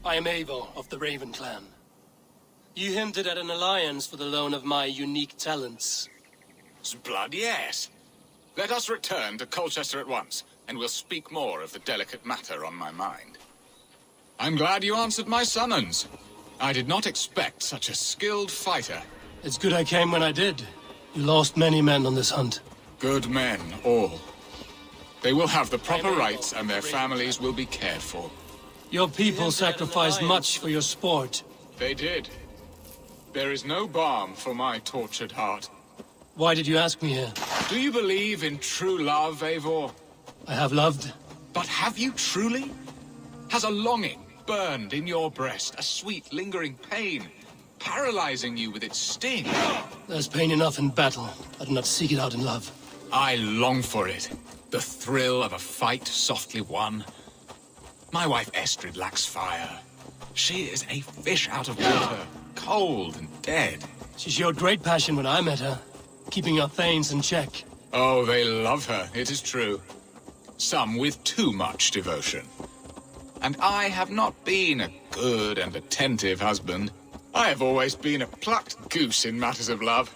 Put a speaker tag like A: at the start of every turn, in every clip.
A: I am Eivor of the Raven Clan. You hinted at an alliance for the loan of my unique talents.
B: Blood, yes. Let us return to Colchester at once, and we'll speak more of the delicate matter on my mind. I'm glad you answered my summons. I did not expect such a skilled fighter.
A: It's good I came when I did. You lost many men on this hunt.
B: Good men, all. They will have the proper rights, and their families will be cared for.
A: Your people sacrificed much for your sport.
B: They did. There is no balm for my tortured heart.
A: Why did you ask me here?
B: Do you believe in true love, Eivor?
A: I have loved.
B: But have you truly? Has a longing burned in your breast, a sweet, lingering pain, paralyzing you with its sting?
A: There's pain enough in battle. I do not seek it out in love.
B: I long for it. The thrill of a fight softly won. My wife Estrid lacks fire. She is a fish out of water, cold and dead.
A: She showed great passion when I met her, keeping her thanes in check.
B: Oh, they love her, it is true. Some with too much devotion. And I have not been a good and attentive husband. I have always been a plucked goose in matters of love.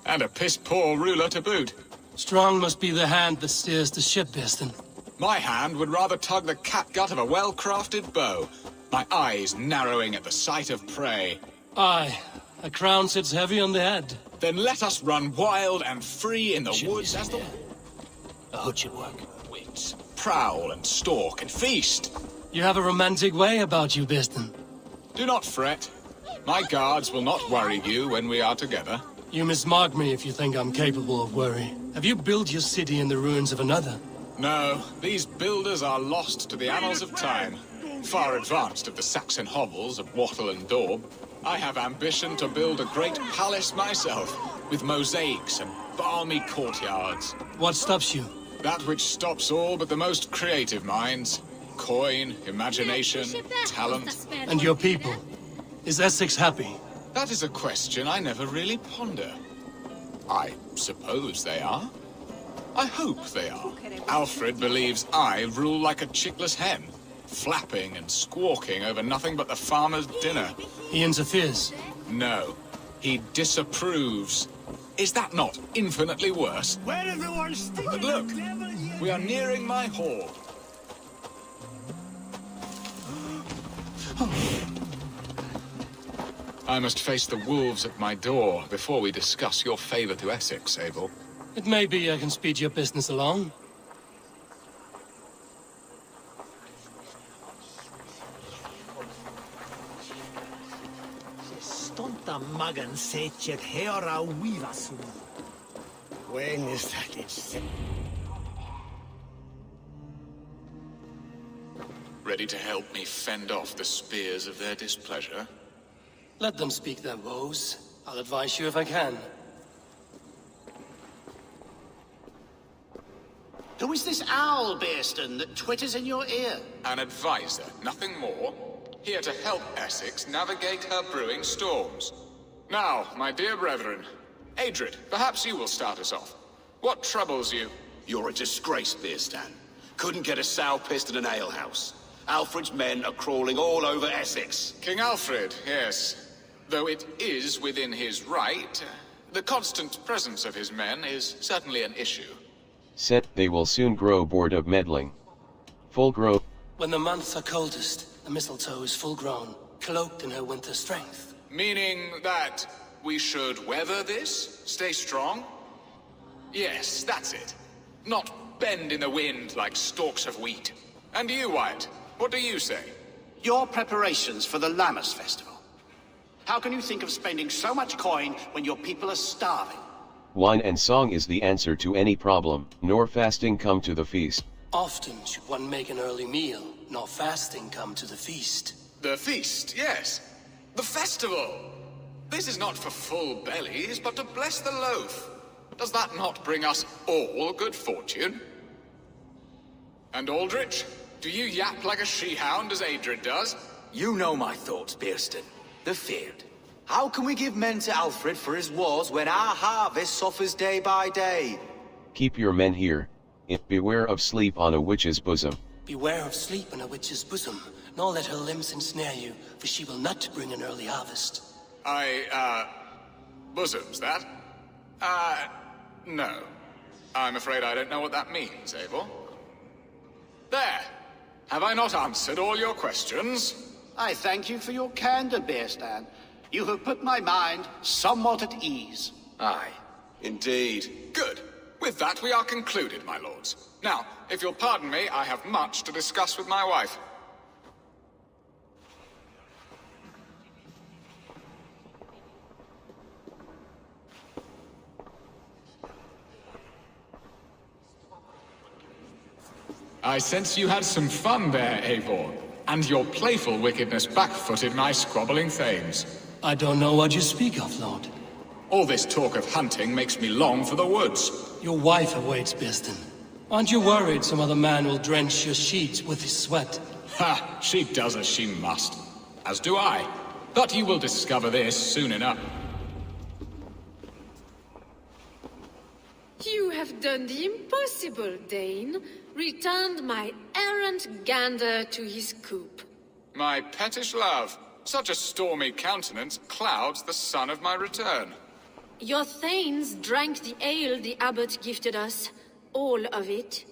B: And a piss-poor ruler to boot.
A: Strong must be the hand that steers the ship, Birsten.
B: My hand would rather tug the catgut of a well-crafted bow, my eyes narrowing at the sight of prey.
A: Aye, a crown sits heavy on the head.
B: Then let us run wild and free in the woods as the...
A: A hood should work.
B: Wits, prowl and stalk and feast.
A: You have a romantic way about you, Birsten.
B: Do not fret. My guards will not worry you when we are together.
A: You mismark me if you think I'm capable of worry. Have you built your city in the ruins of another?
B: No, these builders are lost to the annals of time. Far advanced of the Saxon hovels of Wattle and Daub. I have ambition to build a great palace myself, with mosaics and balmy courtyards.
A: What stops you?
B: That which stops all but the most creative minds. Coin, imagination, talent.
A: And your people? Is Essex happy?
B: That is a question I never really ponder. I suppose they are. I hope they are. Alfred believes I rule like a chickless hen, flapping and squawking over nothing but the farmer's dinner.
A: He interferes?
B: No, he disapproves. Is that not infinitely worse? But look, we are nearing my hall. I must face the wolves at my door before we discuss your favor to Essex, Abel.
A: It may be I can speed your business along.
C: When is that it's...
B: Ready to help me fend off the spears of their displeasure?
A: Let them speak their woes. I'll advise you if I can.
D: Who is this owl, Birsten, that twitters in your ear?
B: An advisor, nothing more. Here to help Essex navigate her brewing storms. Now, my dear brethren, Adrid, perhaps you will start us off. What troubles you?
D: You're a disgrace, Birsten. Couldn't get a sow pissed in an alehouse. Alfred's men are crawling all over Essex.
B: King Alfred, yes. Though it is within his right, the constant presence of his men is certainly an issue.
E: Set they will soon grow bored of meddling. Full grow.
A: When the months are coldest, the mistletoe is full grown, cloaked in her winter strength.
B: Meaning that we should weather this? Stay strong? Yes, that's it. Not bend in the wind like stalks of wheat. And you, Wyatt, what do you say?
D: Your preparations for the Lammas festival. How can you think of spending so much coin when your people are starving?
E: Wine and song is the answer to any problem, nor fasting come to the feast.
A: Often should one make an early meal, nor fasting come to the feast.
B: The feast, yes. The festival. This is not for full bellies, but to bless the loaf. Does that not bring us all good fortune? And Aldrich, do you yap like a she-hound as Adrid does?
F: You know my thoughts, Birsten. The feared. How can we give men to Alfred for his wars when our harvest suffers day by day?
E: Keep your men here. Beware of sleep on a witch's bosom.
A: Beware of sleep in a witch's bosom, nor let her limbs ensnare you, for she will not bring an early harvest.
B: Bosoms, that? No. I'm afraid I don't know what that means, Eivor. There! Have I not answered all your questions?
G: I thank you for your candor, Bearstan. You have put my mind somewhat at ease.
B: Aye.
D: Indeed.
B: Good. With that, we are concluded, my lords. Now, if you'll pardon me, I have much to discuss with my wife. I sense you had some fun there, Eivor. And your playful wickedness backfooted my squabbling thanes.
A: I don't know what you speak of, Lord.
B: All this talk of hunting makes me long for the woods.
A: Your wife awaits, Bearstan. Aren't you worried some other man will drench your sheets with his sweat?
B: Ha! She does as she must. As do I. But you will discover this soon enough.
H: You have done the impossible, Dane. Returned my errant gander to his coop.
B: My pettish love. Such a stormy countenance clouds the sun of my return.
H: Your thanes drank the ale the abbot gifted us. All of it.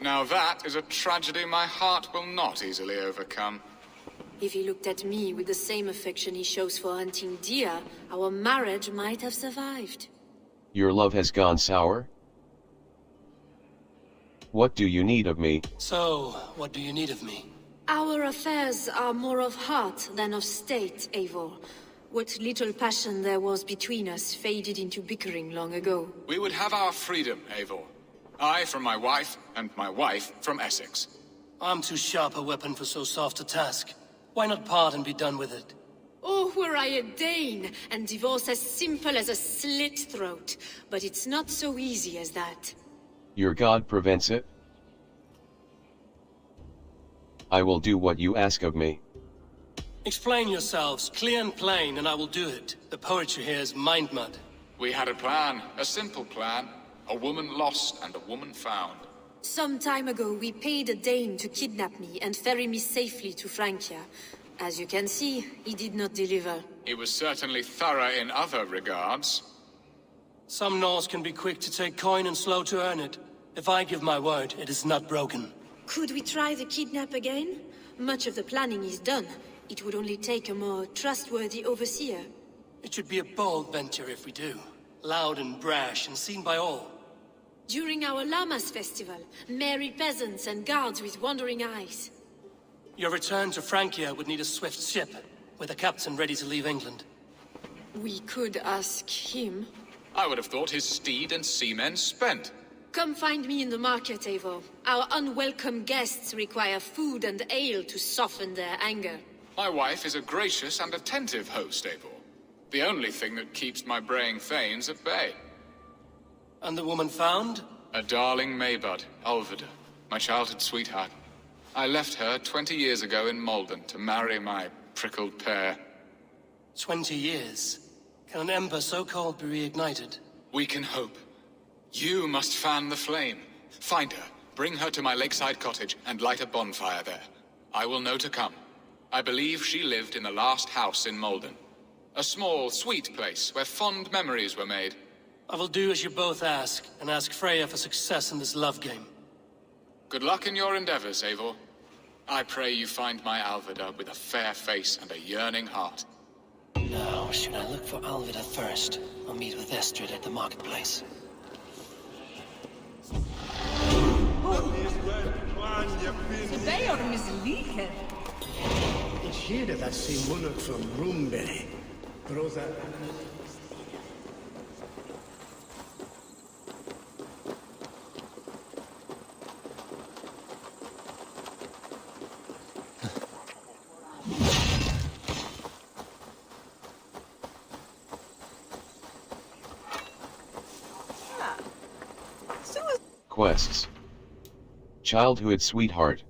B: Now that is a tragedy my heart will not easily overcome.
H: If he looked at me with the same affection he shows for hunting deer, our marriage might have survived.
E: Your love has gone sour? What do you need of me?
A: So, what do you need of me?
H: Our affairs are more of heart than of state, Eivor. What little passion there was between us faded into bickering long ago.
B: We would have our freedom, Eivor. I from my wife, and my wife from Essex.
A: I'm too sharp a weapon for so soft a task. Why not part and be done with it?
H: Oh, were I a Dane, and divorce as simple as a slit throat. But it's not so easy as that.
E: Your god prevents it? I will do what you ask of me.
A: Explain yourselves, clear and plain, and I will do it. The poetry here is mind mud.
B: We had a plan, a simple plan. A woman lost and a woman found.
H: Some time ago, we paid a Dane to kidnap me and ferry me safely to Francia. As you can see, he did not deliver.
B: He was certainly thorough in other regards.
A: Some Norse can be quick to take coin and slow to earn it. If I give my word, it is not broken.
H: Could we try the kidnap again? Much of the planning is done. It would only take a more trustworthy overseer.
A: It should be a bold venture if we do. Loud and brash and seen by all.
H: During our Llamas festival, merry peasants and guards with wandering eyes.
A: Your return to Francia would need a swift ship, with a captain ready to leave England.
H: We could ask him.
B: I would have thought his steed and seamen spent.
H: Come find me in the market, Eivor. Our unwelcome guests require food and ale to soften their anger.
B: My wife is a gracious and attentive host, Eivor. The only thing that keeps my braying thanes at bay.
A: And the woman found?
B: A darling Maybud, Alvida, my childhood sweetheart. I left her 20 years ago in Malden to marry my prickled pear.
A: 20 years? Can an ember so cold be reignited?
B: We can hope. You must fan the flame. Find her, bring her to my lakeside cottage, and light a bonfire there. I will know to come. I believe she lived in the last house in Malden. A small, sweet place where fond memories were made.
A: I will do as you both ask, and ask Freya for success in this love game.
B: Good luck in your endeavors, Eivor. I pray you find my Alvida with a fair face and a yearning heart.
A: Now, should I look for Alvida first, or meet with Estrid at the marketplace?
C: It's here that same monarch from Roomberry. Brother.
E: Quests. Childhood sweetheart.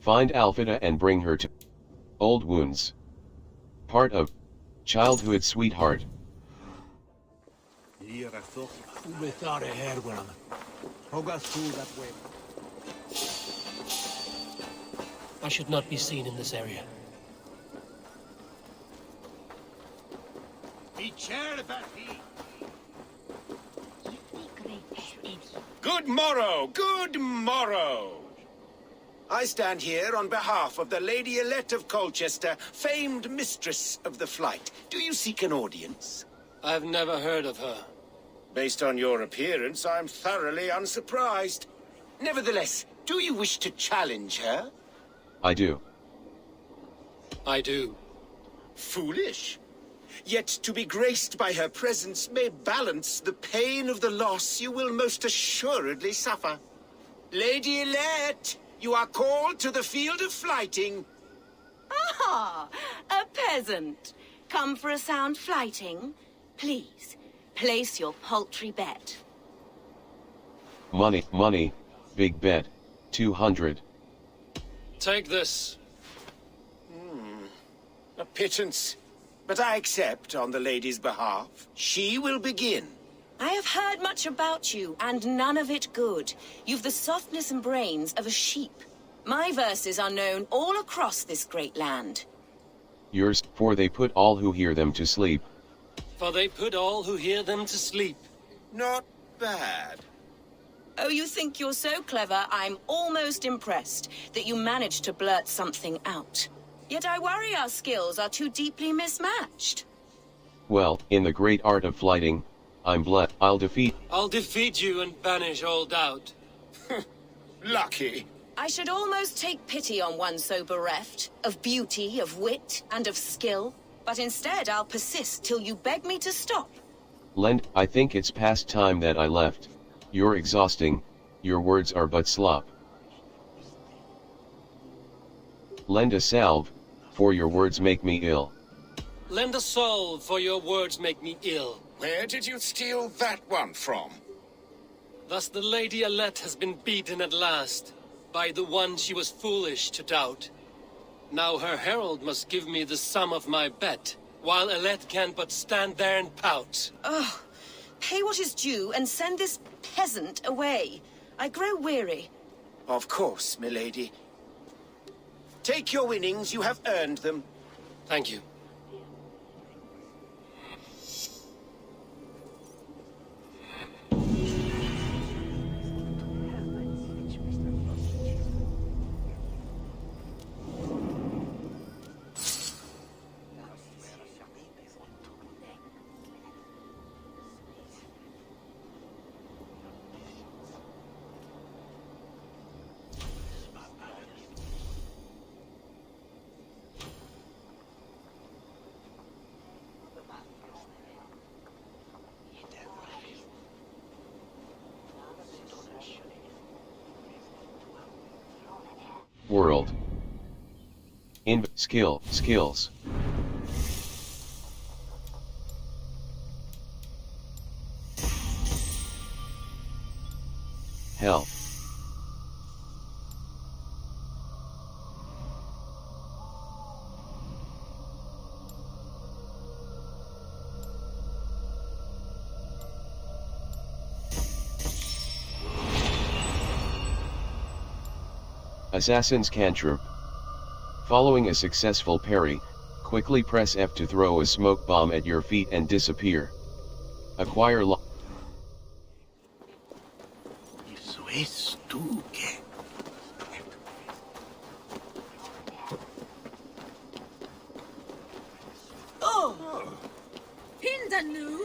E: Find Alfida and bring her to Old Wounds. Part of Childhood sweetheart.
C: Without a hair, Graham. Hoga through that way.
A: I should not be seen in this area.
I: Good morrow, good morrow. I stand here on behalf of the Lady Elette of Colchester, famed mistress of the flight. Do you seek an audience?
A: I've never heard of her.
I: Based on your appearance, I'm thoroughly unsurprised. Nevertheless, do you wish to challenge her?
E: I do.
A: I do.
I: Foolish. Yet to be graced by her presence may balance the pain of the loss you will most assuredly suffer. Lady Elette, you are called to the field of flighting.
J: Ah, a peasant. Come for a sound flighting? Please, place your paltry bet.
E: Money, money, big bet, 200.
A: Take this.
I: A pittance. But I accept on the lady's behalf. She will begin.
J: I have heard much about you, and none of it good. You've the softness and brains of a sheep. My verses are known all across this great land.
E: Yours, for they put all who hear them to sleep.
A: For they put all who hear them to sleep.
I: Not bad.
J: Oh, you think you're so clever, I'm almost impressed that you managed to blurt something out. Yet I worry our skills are too deeply mismatched.
E: Well, in the great art of flighting, I'm blessed. I'll defeat
A: you and banish all doubt.
I: Lucky.
J: I should almost take pity on one so bereft, of beauty, of wit, and of skill. But instead I'll persist till you beg me to stop.
E: Lend, I think it's past time that I left. You're exhausting, your words are but slop. Lend a salve, for your words make me ill.
A: Lend a soul, for your words make me ill.
I: Where did you steal that one from?
A: Thus the Lady Elette has been beaten at last, by the one she was foolish to doubt. Now her herald must give me the sum of my bet, while Elette can but stand there and pout.
J: Oh, pay what is due and send this peasant away. I grow weary.
I: Of course, milady. Take your winnings, you have earned them.
A: Thank you.
E: World. Skills. Health. Assassin's Cantrip. Following a successful parry, quickly press F to throw a smoke bomb at your feet and disappear. Acquire
C: Eso es tú, ¿qué?
H: Oh! Hindanu!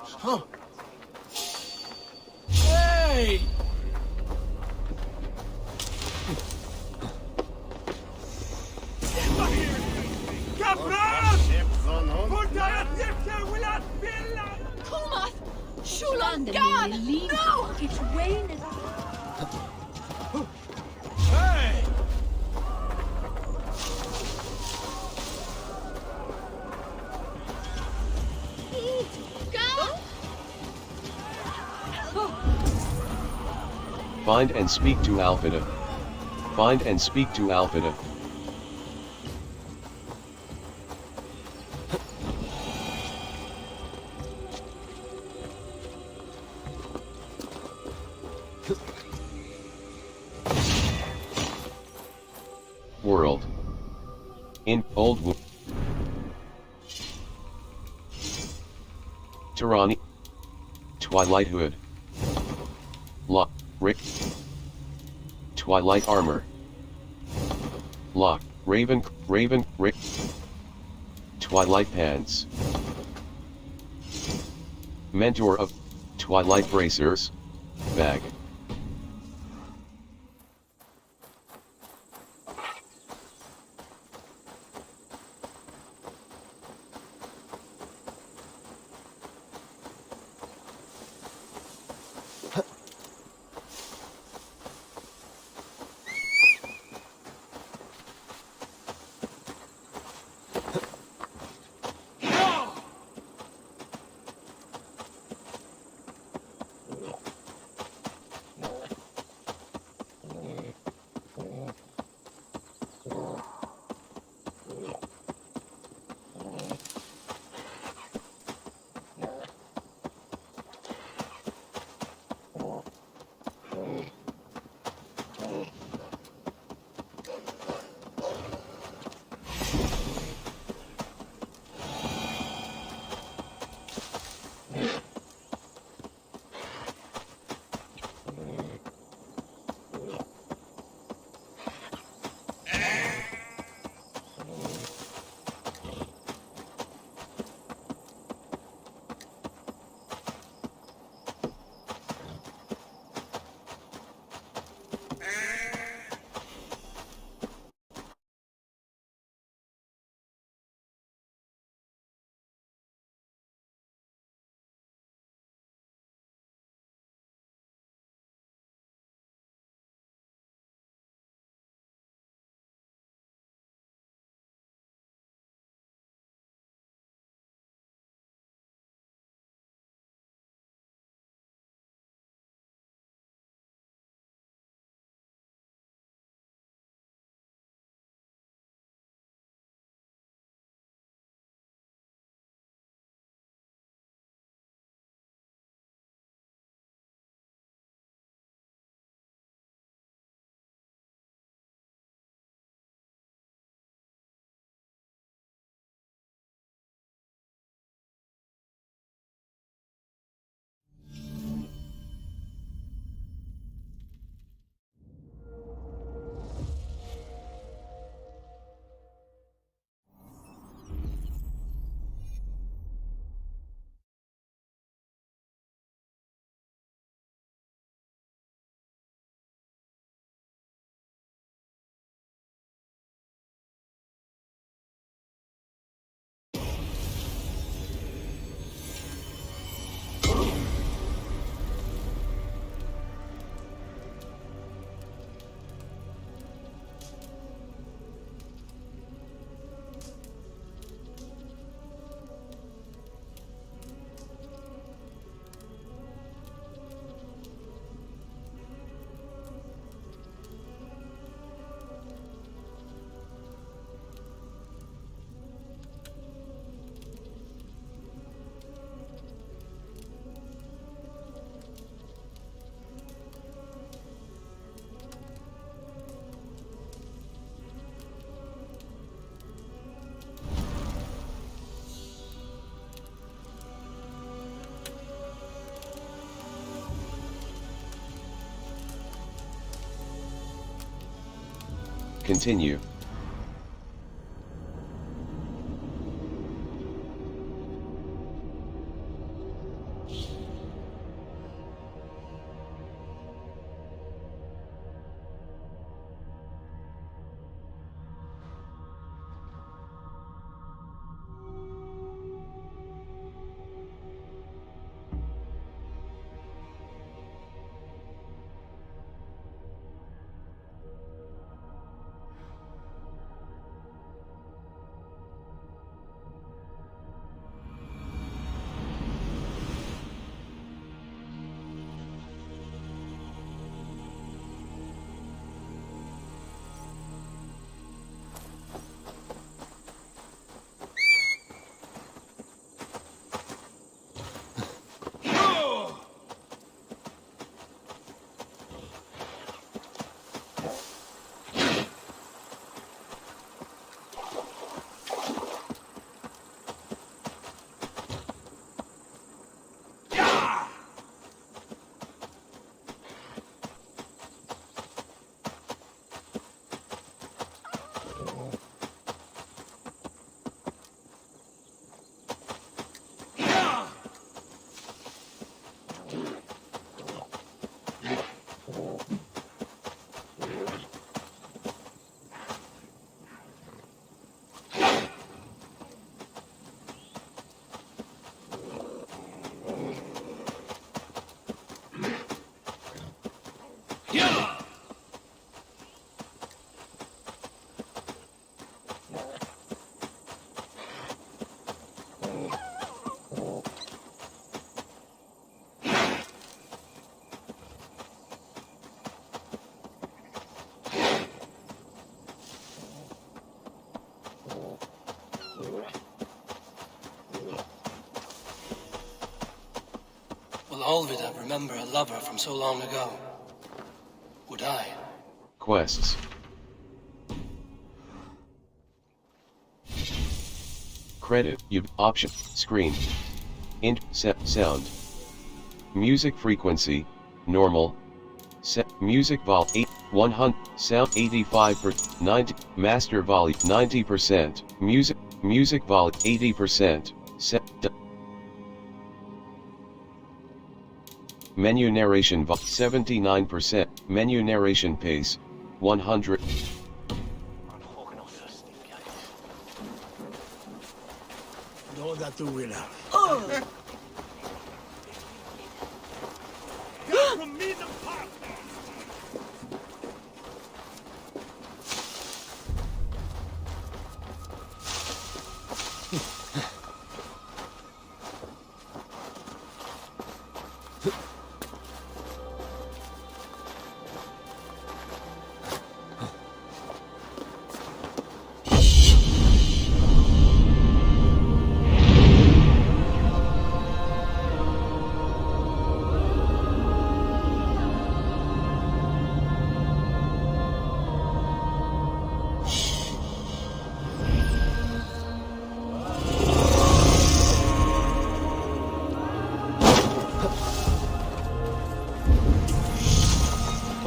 C: Huh. Hey!
H: Kumath! Shulan God! No! It's Wayne is...
C: Hey!
E: Find and speak to Alphida. Find and speak to Alphida. World. In Old Tyranny. Twilighthood. Lock. Rick. Twilight Armor. Lock. Raven. Rick. Twilight Pants. Mentor of Twilight Bracers. Bag. Continue.
A: Olvida remember a lover from so long ago? Would I?
E: Quests. Credit, option, screen. Int, sound. Music frequency, normal. Music vol 100, sound 85%, 90, master volume 90%, music vol 80%, menu narration vol 79%, menu narration pace 100.
C: No, that do will have.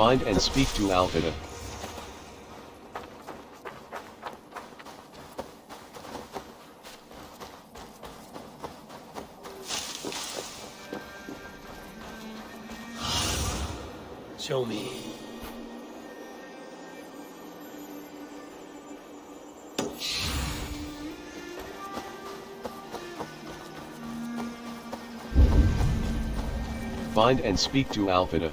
E: Find and speak to Alfida.
A: Show me.
E: Find and speak to Alfida.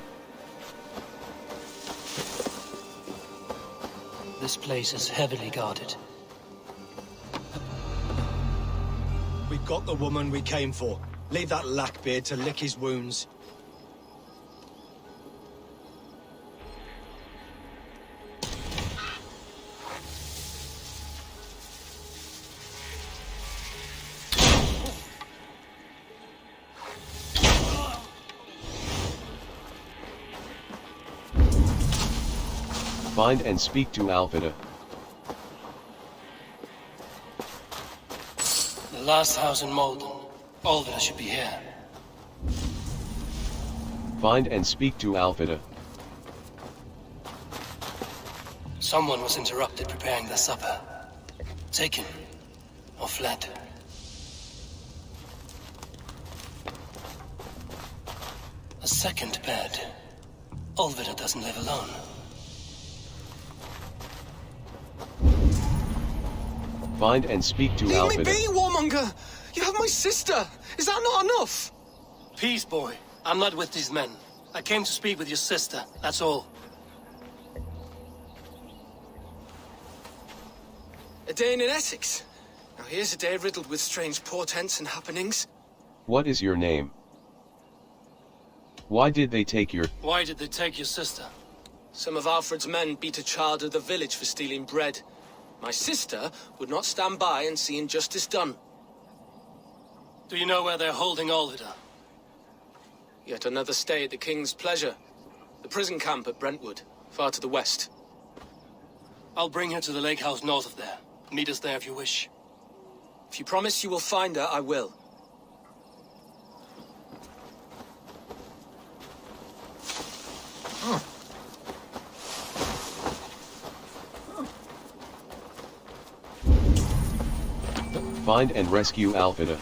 A: This place is heavily guarded.
K: We got the woman we came for. Leave that lackbeard to lick his wounds.
E: Find and speak to Alfida.
A: The last house in Malden. Olvida should be here.
E: Find and speak to Alfida.
A: Someone was interrupted preparing their supper. Taken. Or fled. A second bed. Olvida doesn't live alone.
E: Find and speak to
L: Leave
E: Alfida.
L: me be, warmonger! You have my sister! Is that not enough?
A: Peace, boy. I'm not with these men. I came to speak with your sister, that's all.
L: A day in Essexe. Now here's a day riddled with strange portents and happenings.
E: What is your name? Why did they take your...
A: Why did they take your sister?
L: Some of Alfred's men beat a child of the village for stealing bread. My sister would not stand by and see injustice done.
A: Do you know where they're holding Olvida?
L: Yet another stay at the King's pleasure. The prison camp at Brentwood, far to the west.
A: I'll bring her to the lake house north of there. Meet us there if you wish.
L: If you promise you will find her, I will.
E: Find and rescue Alfida.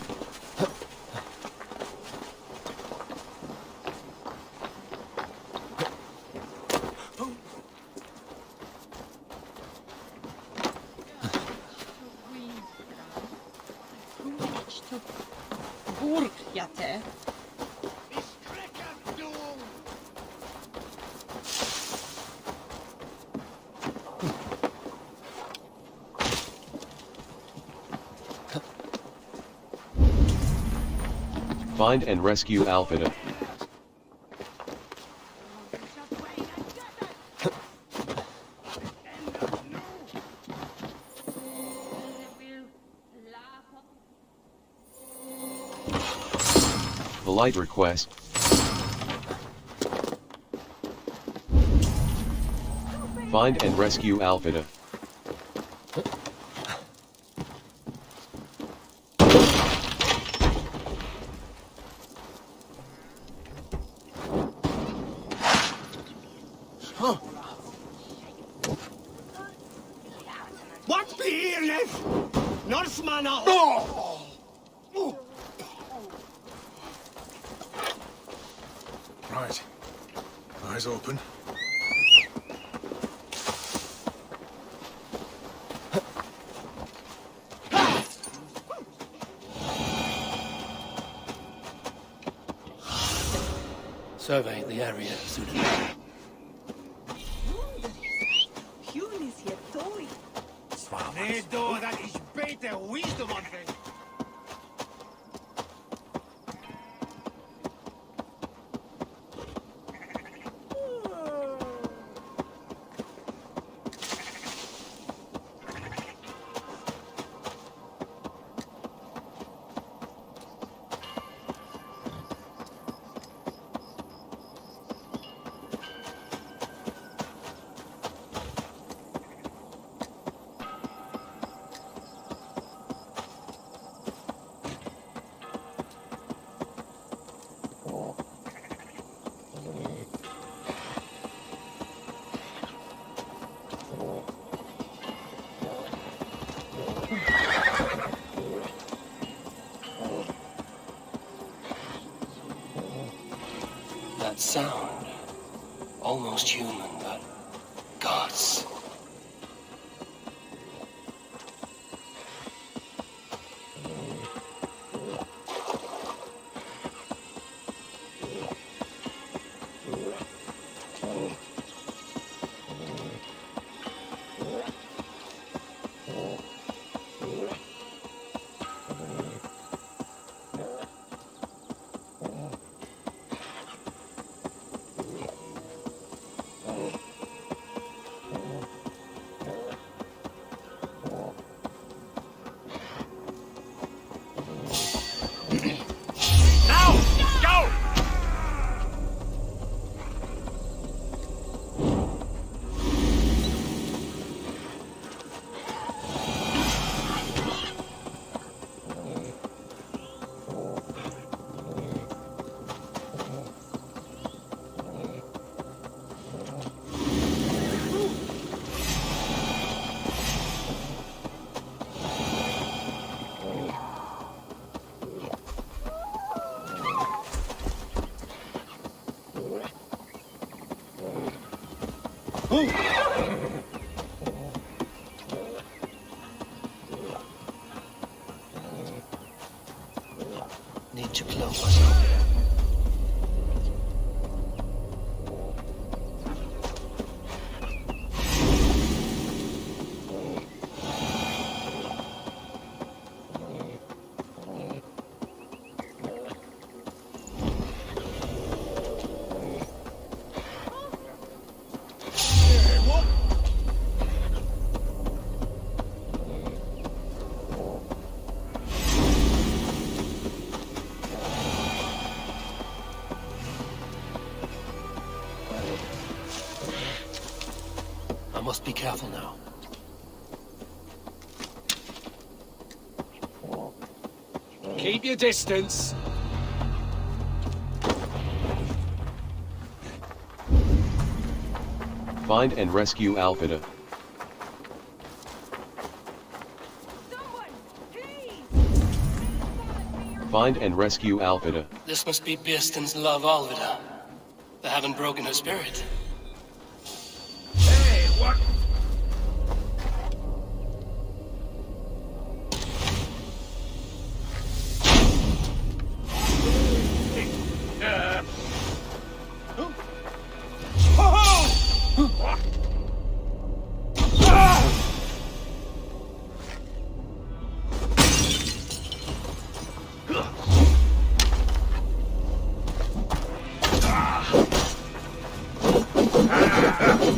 E: Find and rescue Alfida. Polite request. Find and rescue Alfida.
K: What be here, Lev? Northman out!
M: Right. Eyes open.
A: Survey the area, Sudan.
K: Nee, door, dat is beter wisdom on thing.
A: That sound. Almost human, but gods. Need to close us up. I must be careful now.
L: Keep your distance.
E: Find and rescue Alfida. Find and rescue Alfida.
A: This must be Birsten's love, Alvida. They haven't broken her spirit.
M: Hey, what?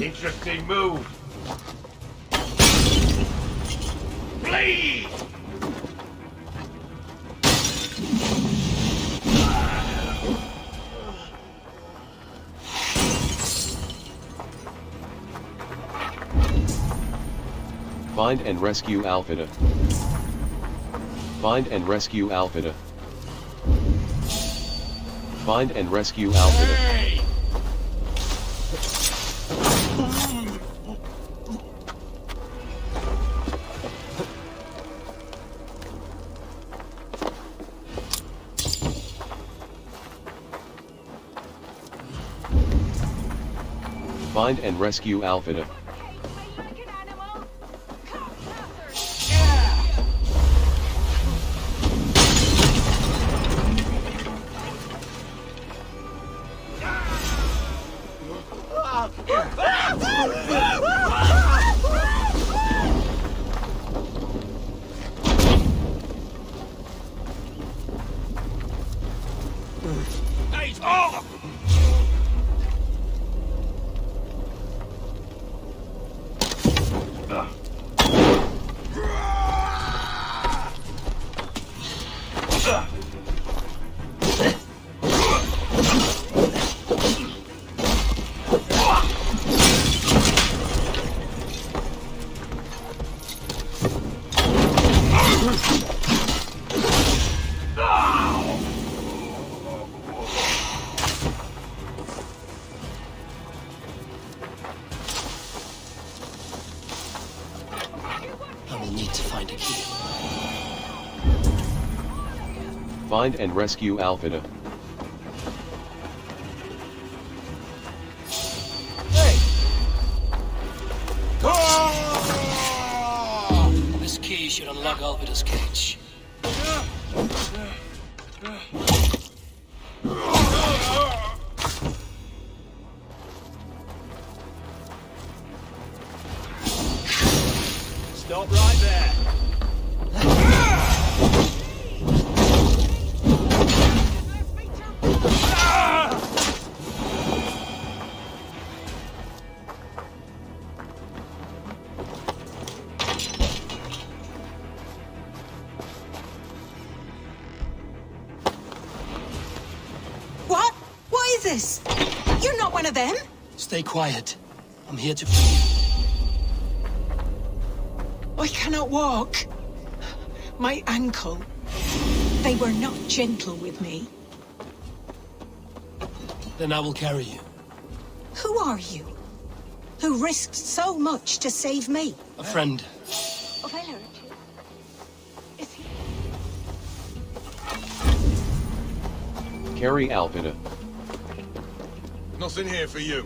M: Interesting move. Bleed!
E: Find and rescue Alphida. Find and rescue Alphida. Find and rescue Alphida.
M: Hey!
E: Find and rescue Alphida.
M: Hey! Oh!
A: I will need to find a key.
E: Find and rescue Alphida.
A: This key should unlock Alvida's cage.
M: Stop right there.
J: What? What is this? You're not one of them?
A: Stay quiet. I'm here to free you.
N: I cannot walk. My ankle. They were not gentle with me.
A: Then I will carry you.
N: Who are you? Who risked so much to save me?
A: A friend.
N: Of Ellery. Is he?
E: Carry Alphida.
M: Nothing here for you.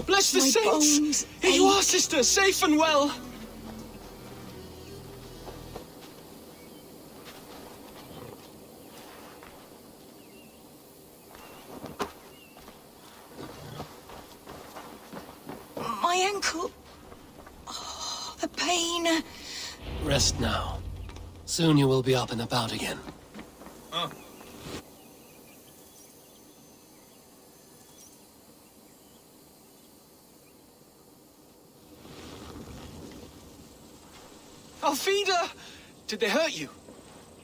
L: Bless the
N: My
L: saints!
N: bones
L: Here you are,
N: ache.
L: sister, safe and well.
N: My ankle. Oh, the pain.
A: Rest now. Soon you will be up and about again.
L: Alfida! Did they hurt you?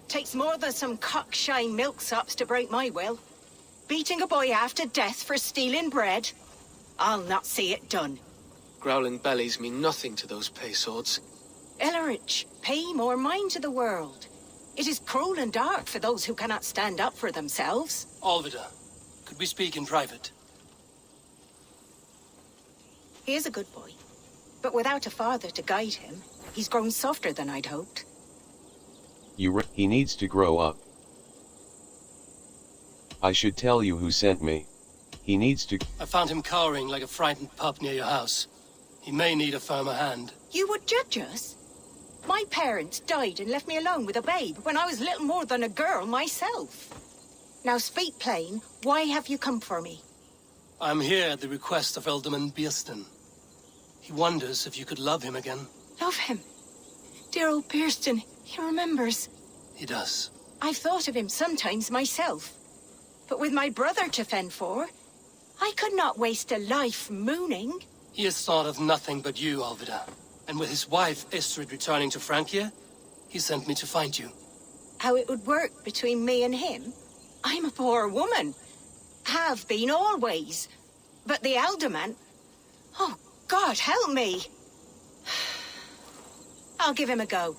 N: Takes more than some cockshy milksops to break my will. Beating a boy half to death for stealing bread. I'll not see it done.
L: Growling bellies mean nothing to those pay swords.
N: Ellerich, pay more mind to the world. It is cruel and dark for those who cannot stand up for themselves.
A: Alvida, could we speak in private?
N: He is a good boy, but without a father to guide him, he's grown softer than I'd hoped.
E: He needs to grow up. I should tell you who sent me. He needs to...
A: I found him cowering like a frightened pup near your house. He may need a firmer hand.
N: You would judge us? My parents died and left me alone with a babe when I was little more than a girl myself. Now speak plain, why have you come for me?
A: I'm here at the request of Alderman Bierston. He wonders if you could love him again.
N: Love him. Dear old Bierston, he remembers.
A: He does.
N: I've thought of him sometimes myself. But with my brother to fend for, I could not waste a life mooning.
A: He has thought of nothing but you, Alvida. And with his wife, Estrid, returning to Francia, he sent me to find you.
N: How it would work between me and him? I'm a poor woman. Have been always. But the alderman... Oh, God, help me. I'll give him a go.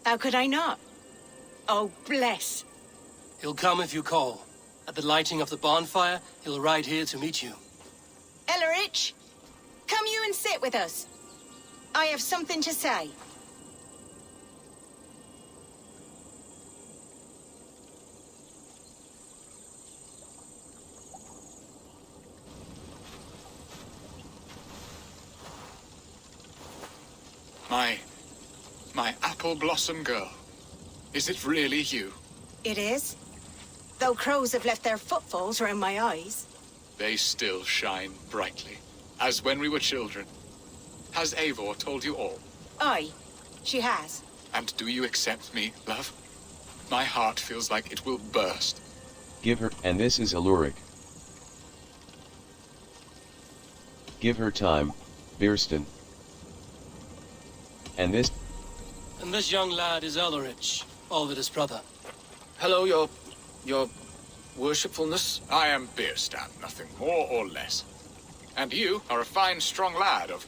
N: How could I not? Oh, bless.
A: He'll come if you call. At the lighting of the bonfire, he'll ride here to meet you.
N: Ellerich, come you and sit with us. I have something to say.
B: My apple blossom girl. Is it really you?
N: It is. Though crows have left their footfalls around my eyes.
B: They still shine brightly, as when we were children. Has Eivor told you all?
N: Aye, she has.
B: And do you accept me, love? My heart feels like it will burst.
E: Give her, and this is Aluric. Give her time, Birston. And this...
A: And this young lad is Ellerich, Alvida's brother.
L: Hello, your worshipfulness.
B: I am Birstan, nothing more or less. And you are a fine, strong lad of...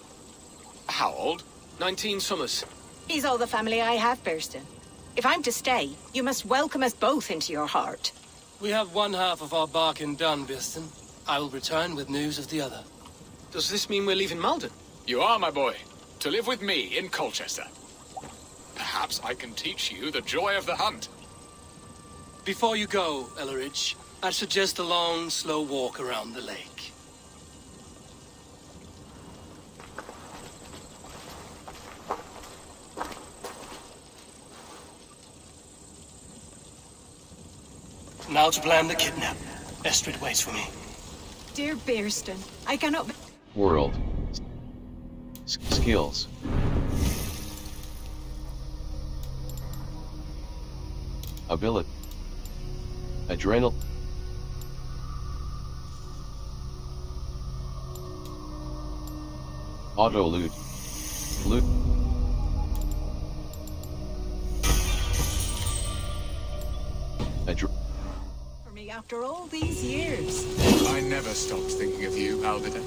B: how old?
L: 19 summers.
N: He's all the family I have, Birston. If I'm to stay, you must welcome us both into your heart.
A: We have one half of our bargain done, Birston. I will return with news of the other.
L: Does this mean we're leaving Malden?
B: You are, my boy, to live with me in Colchester. Perhaps I can teach you the joy of the hunt.
A: Before you go, Ellerich, I'd suggest a long, slow walk around the lake. Now to plan the kidnap. Estrid waits for me.
N: Dear Birston, I cannot...
E: World. Skills. Ability. Adrenal. Auto loot. Loot.
N: For me after all these years.
B: I never stopped thinking of you, Alvida.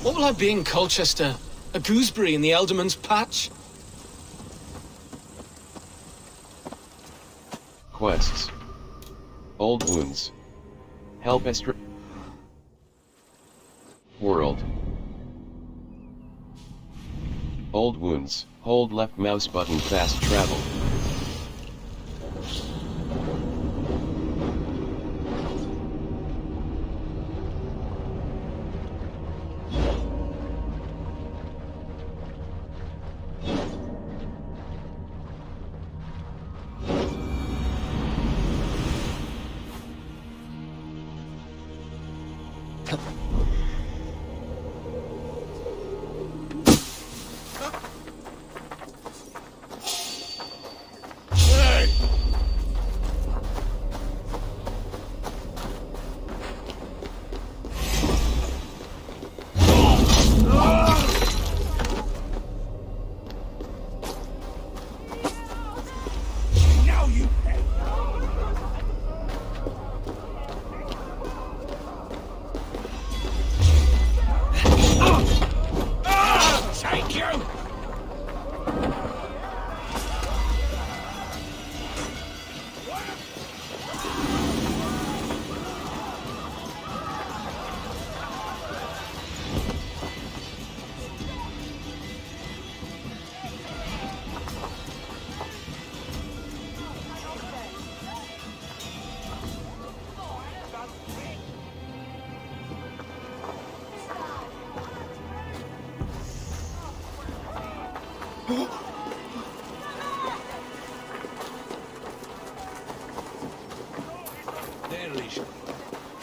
L: What will I be in Colchester? A gooseberry in the Elderman's patch?
E: Quests. Old wounds. Help Estrid. World. Old wounds. Hold left mouse button fast travel.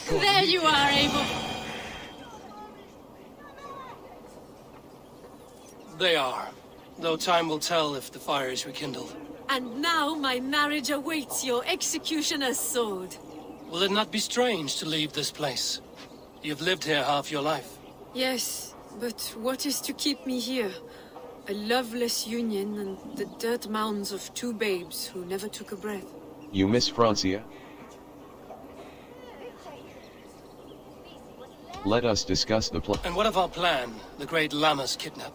H: There you are, Eivor.
A: They are, though time will tell if the fire is rekindled.
H: And now my marriage awaits your executioner's sword.
A: Will it not be strange to leave this place? You've lived here half your life.
H: Yes, but what is to keep me here? A loveless union and the dirt mounds of two babes who never took a breath.
E: You miss Francia? Let us discuss the plan.
A: And what of our plan, the great Lamma's kidnap?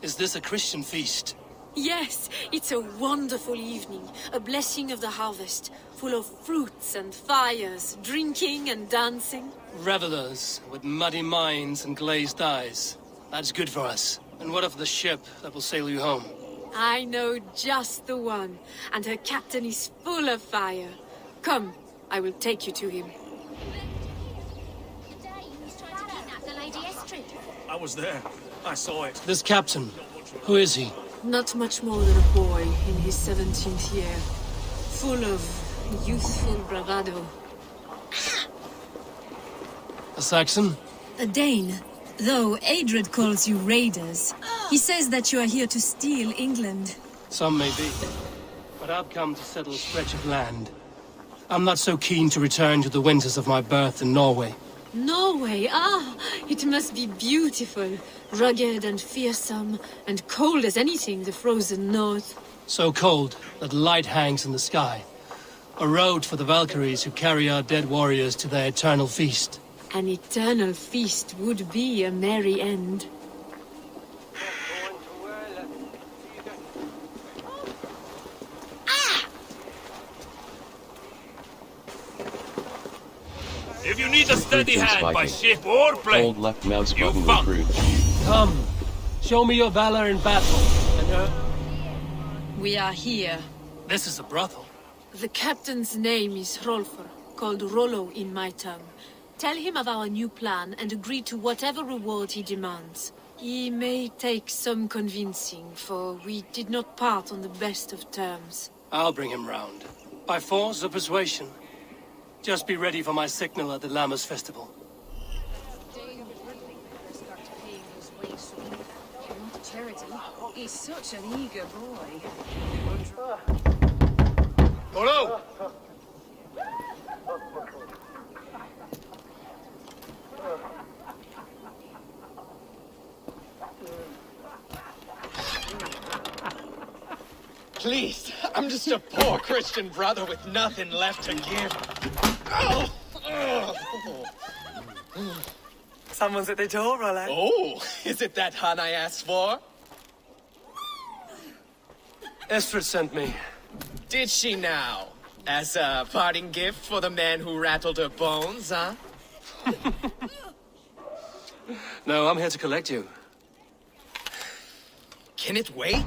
A: Is this a Christian feast?
H: Yes, it's a wonderful evening, a blessing of the harvest, full of fruits and fires, drinking and dancing.
A: Revelers with muddy minds and glazed eyes. That's good for us. And what of the ship that will sail you home?
H: I know just the one, and her captain is full of fire. Come, I will take you to him.
M: I was there. I saw it.
A: This captain, who is he?
H: Not much more than a boy in his 17th year, full of youthful bravado.
A: A Saxon?
O: A Dane, though Adred calls you raiders. He says that you are here to steal England.
A: Some may be, but I've come to settle a stretch of land. I'm not so keen to return to the winters of my birth in Norway.
H: Norway, it must be beautiful. Rugged and fearsome, and cold as anything the frozen north.
A: So cold that light hangs in the sky. A road for the Valkyries who carry our dead warriors to their eternal feast.
H: An eternal feast would be a merry end.
M: If you need a steady
E: Recruits
M: hand by
E: Viking.
M: ship or plane,
E: Hold left mouse
M: you
E: button
M: found
E: recruit.
A: Come, show me your valor in battle. And
O: We are here.
A: this is a brothel.
H: The captain's name is Hrolfr, called Rollo in my tongue. Tell him of our new plan and agree to whatever reward he demands. He may take some convincing, for we did not part on the best of terms.
A: I'll bring him round. By force or persuasion. Just be ready for my signal at the Lammas festival.
O: He's such an eager boy.
A: Hello!
P: Please, I'm just a poor Christian brother with nothing left to give.
Q: Someone's at the door, Rollo.
P: Oh, is it that hun I asked for?
A: Estrid sent me.
P: Did she now? As a parting gift for the man who rattled her bones, huh?
A: No, I'm here to collect you.
P: Can it wait?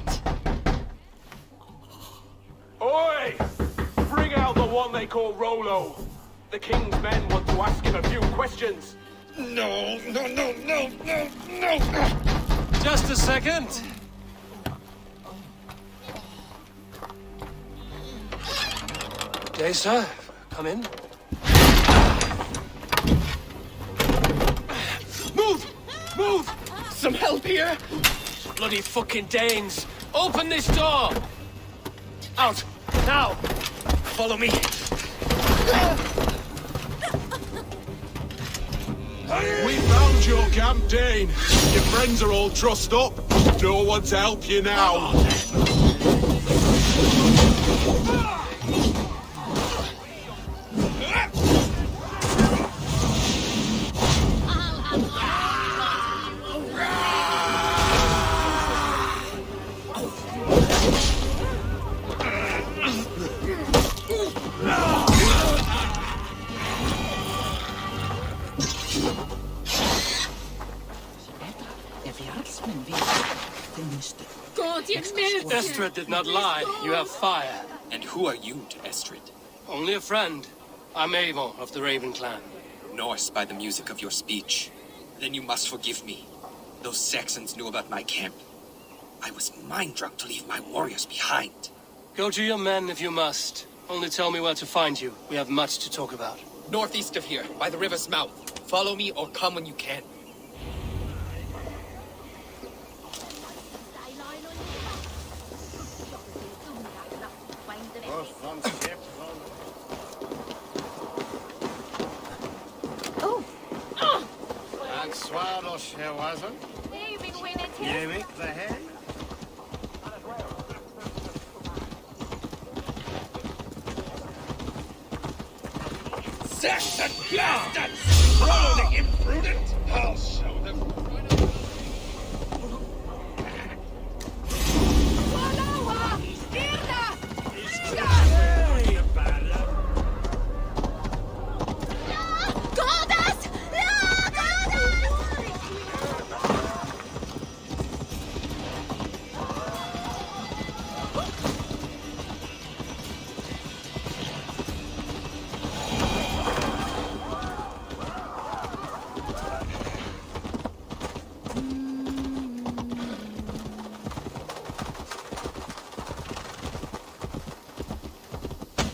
M: Oi! Bring out the one they call Rollo. The king's men want to ask him a few questions.
P: No.
A: Just a second. Good day, sir. Come in.
P: Move! Some help here?
A: Bloody fucking Danes! Open this door! Out! Now!
P: Follow me.
M: We found your camp, Dane. Your friends are all trussed up. No one to help you now.
A: Estrid did not lie. You have fire.
R: And who are you to Estrid?
A: Only a friend. I'm Eivor of the Raven clan.
R: Norse by the music of your speech. Then you must forgive me. Those Saxons knew about my camp. I was mind-drunk to leave my warriors behind.
A: Go to your men if you must. Only tell me where to find you. We have much to talk about.
P: Northeast of here, by the river's mouth. Follow me or come when you can.
C: much, there wasn't. You make the head?
M: Saxon bastards! Rollo the imprudent! I'll show them.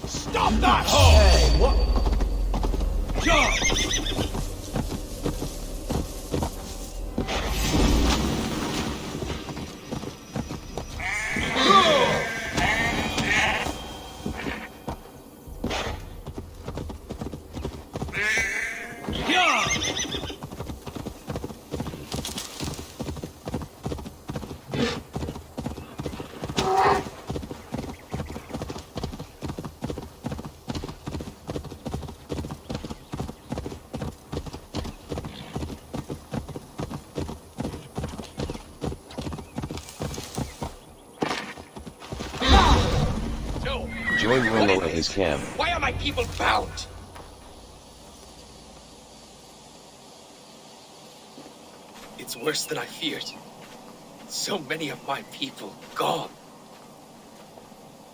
M: Stop that!
C: Hey, what?
E: Join Rollo at his camp.
R: Why are my people bound? It's worse than I feared. So many of my people gone.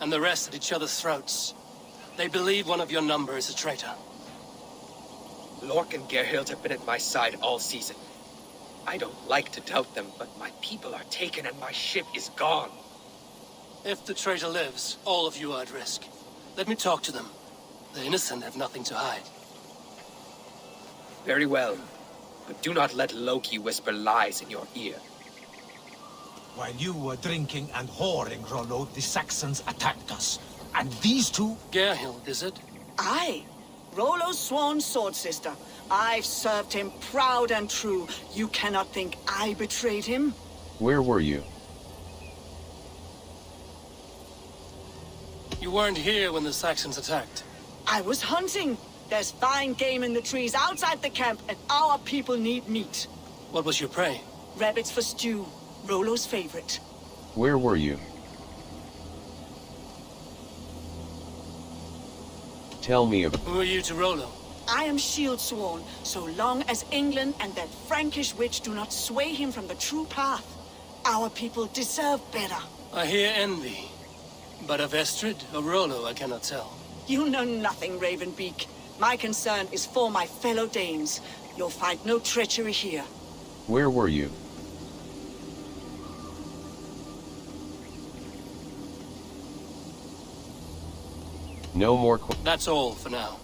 A: And the rest at each other's throats. They believe one of your number is a traitor.
R: Lork and Gerhild have been at my side all season. I don't like to doubt them, but my people are taken and my ship is gone.
A: If the traitor lives, all of you are at risk. Let me talk to them. The innocent have nothing to hide.
R: Very well. But do not let Loki whisper lies in your ear.
K: While you were drinking and whoring, Rollo, the Saxons attacked us. And these two...
A: Gerhild, is it?
N: Aye. Rollo's sworn sword sister. I've served him proud and true. You cannot think I betrayed him?
E: Where were you?
A: You weren't here when the Saxons attacked.
N: I was hunting. There's fine game in the trees outside the camp, and our people need meat.
A: What was your prey?
N: Rabbits for stew. Rollo's favorite.
E: Where were you? Tell me about...
A: Who are you to Rollo?
N: I am shield sworn, so long as England and that Frankish witch do not sway him from the true path. Our people deserve better.
A: I hear envy. But of Estrid or Rollo, I cannot tell.
N: You know nothing, Ravenbeak. My concern is for my fellow Danes. You'll find no treachery here.
E: Where were you? No more
A: That's all for now.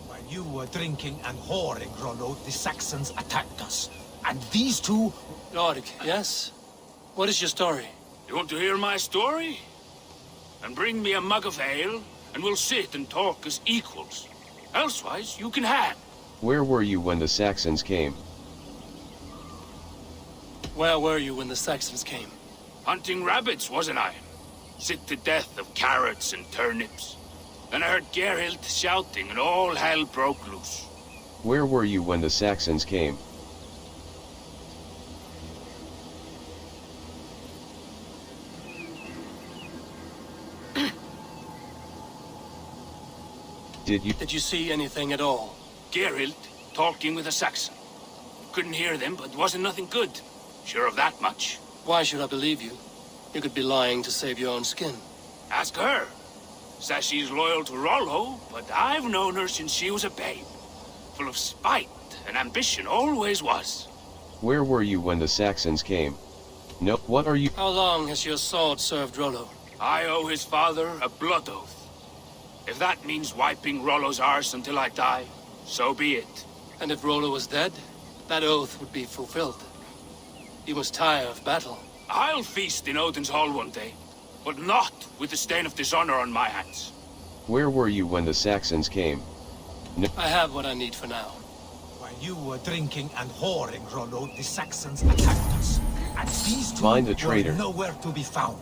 K: While you were drinking and whoring, Rollo, the Saxons attacked us. And these two...
A: Lord, yes? What is your story?
M: You want to hear my story? And bring me a mug of ale, and we'll sit and talk as equals. Elsewise, you can have.
E: Where were you when the Saxons came?
A: Where were you when the Saxons came?
M: Hunting rabbits, wasn't I? Sick to death of carrots and turnips. Then I heard Gerhild shouting, and all hell broke loose.
E: Where were you when the Saxons came?
A: Did you see anything at all?
M: Gerhild talking with a Saxon. Couldn't hear them, but wasn't nothing good. Sure of that much.
A: Why should I believe you? You could be lying to save your own skin.
M: Ask her. Says she's loyal to Rollo, but I've known her since she was a babe. Full of spite and ambition, always was.
E: Where were you when the Saxons came? No, what are you...
A: How long has your sword served Rollo?
M: I owe his father a blood oath. If that means wiping Rollo's arse until I die, so be it.
A: And if Rollo was dead, that oath would be fulfilled. You must tire of battle.
M: I'll feast in Odin's hall one day, but not with the stain of dishonor on my hands.
E: Where were you when the Saxons came? No.
A: I have what I need for now.
K: While While you were drinking and whoring, Rollo, the Saxons attacked us. And these two
E: Find the traitor.
K: were nowhere to be found.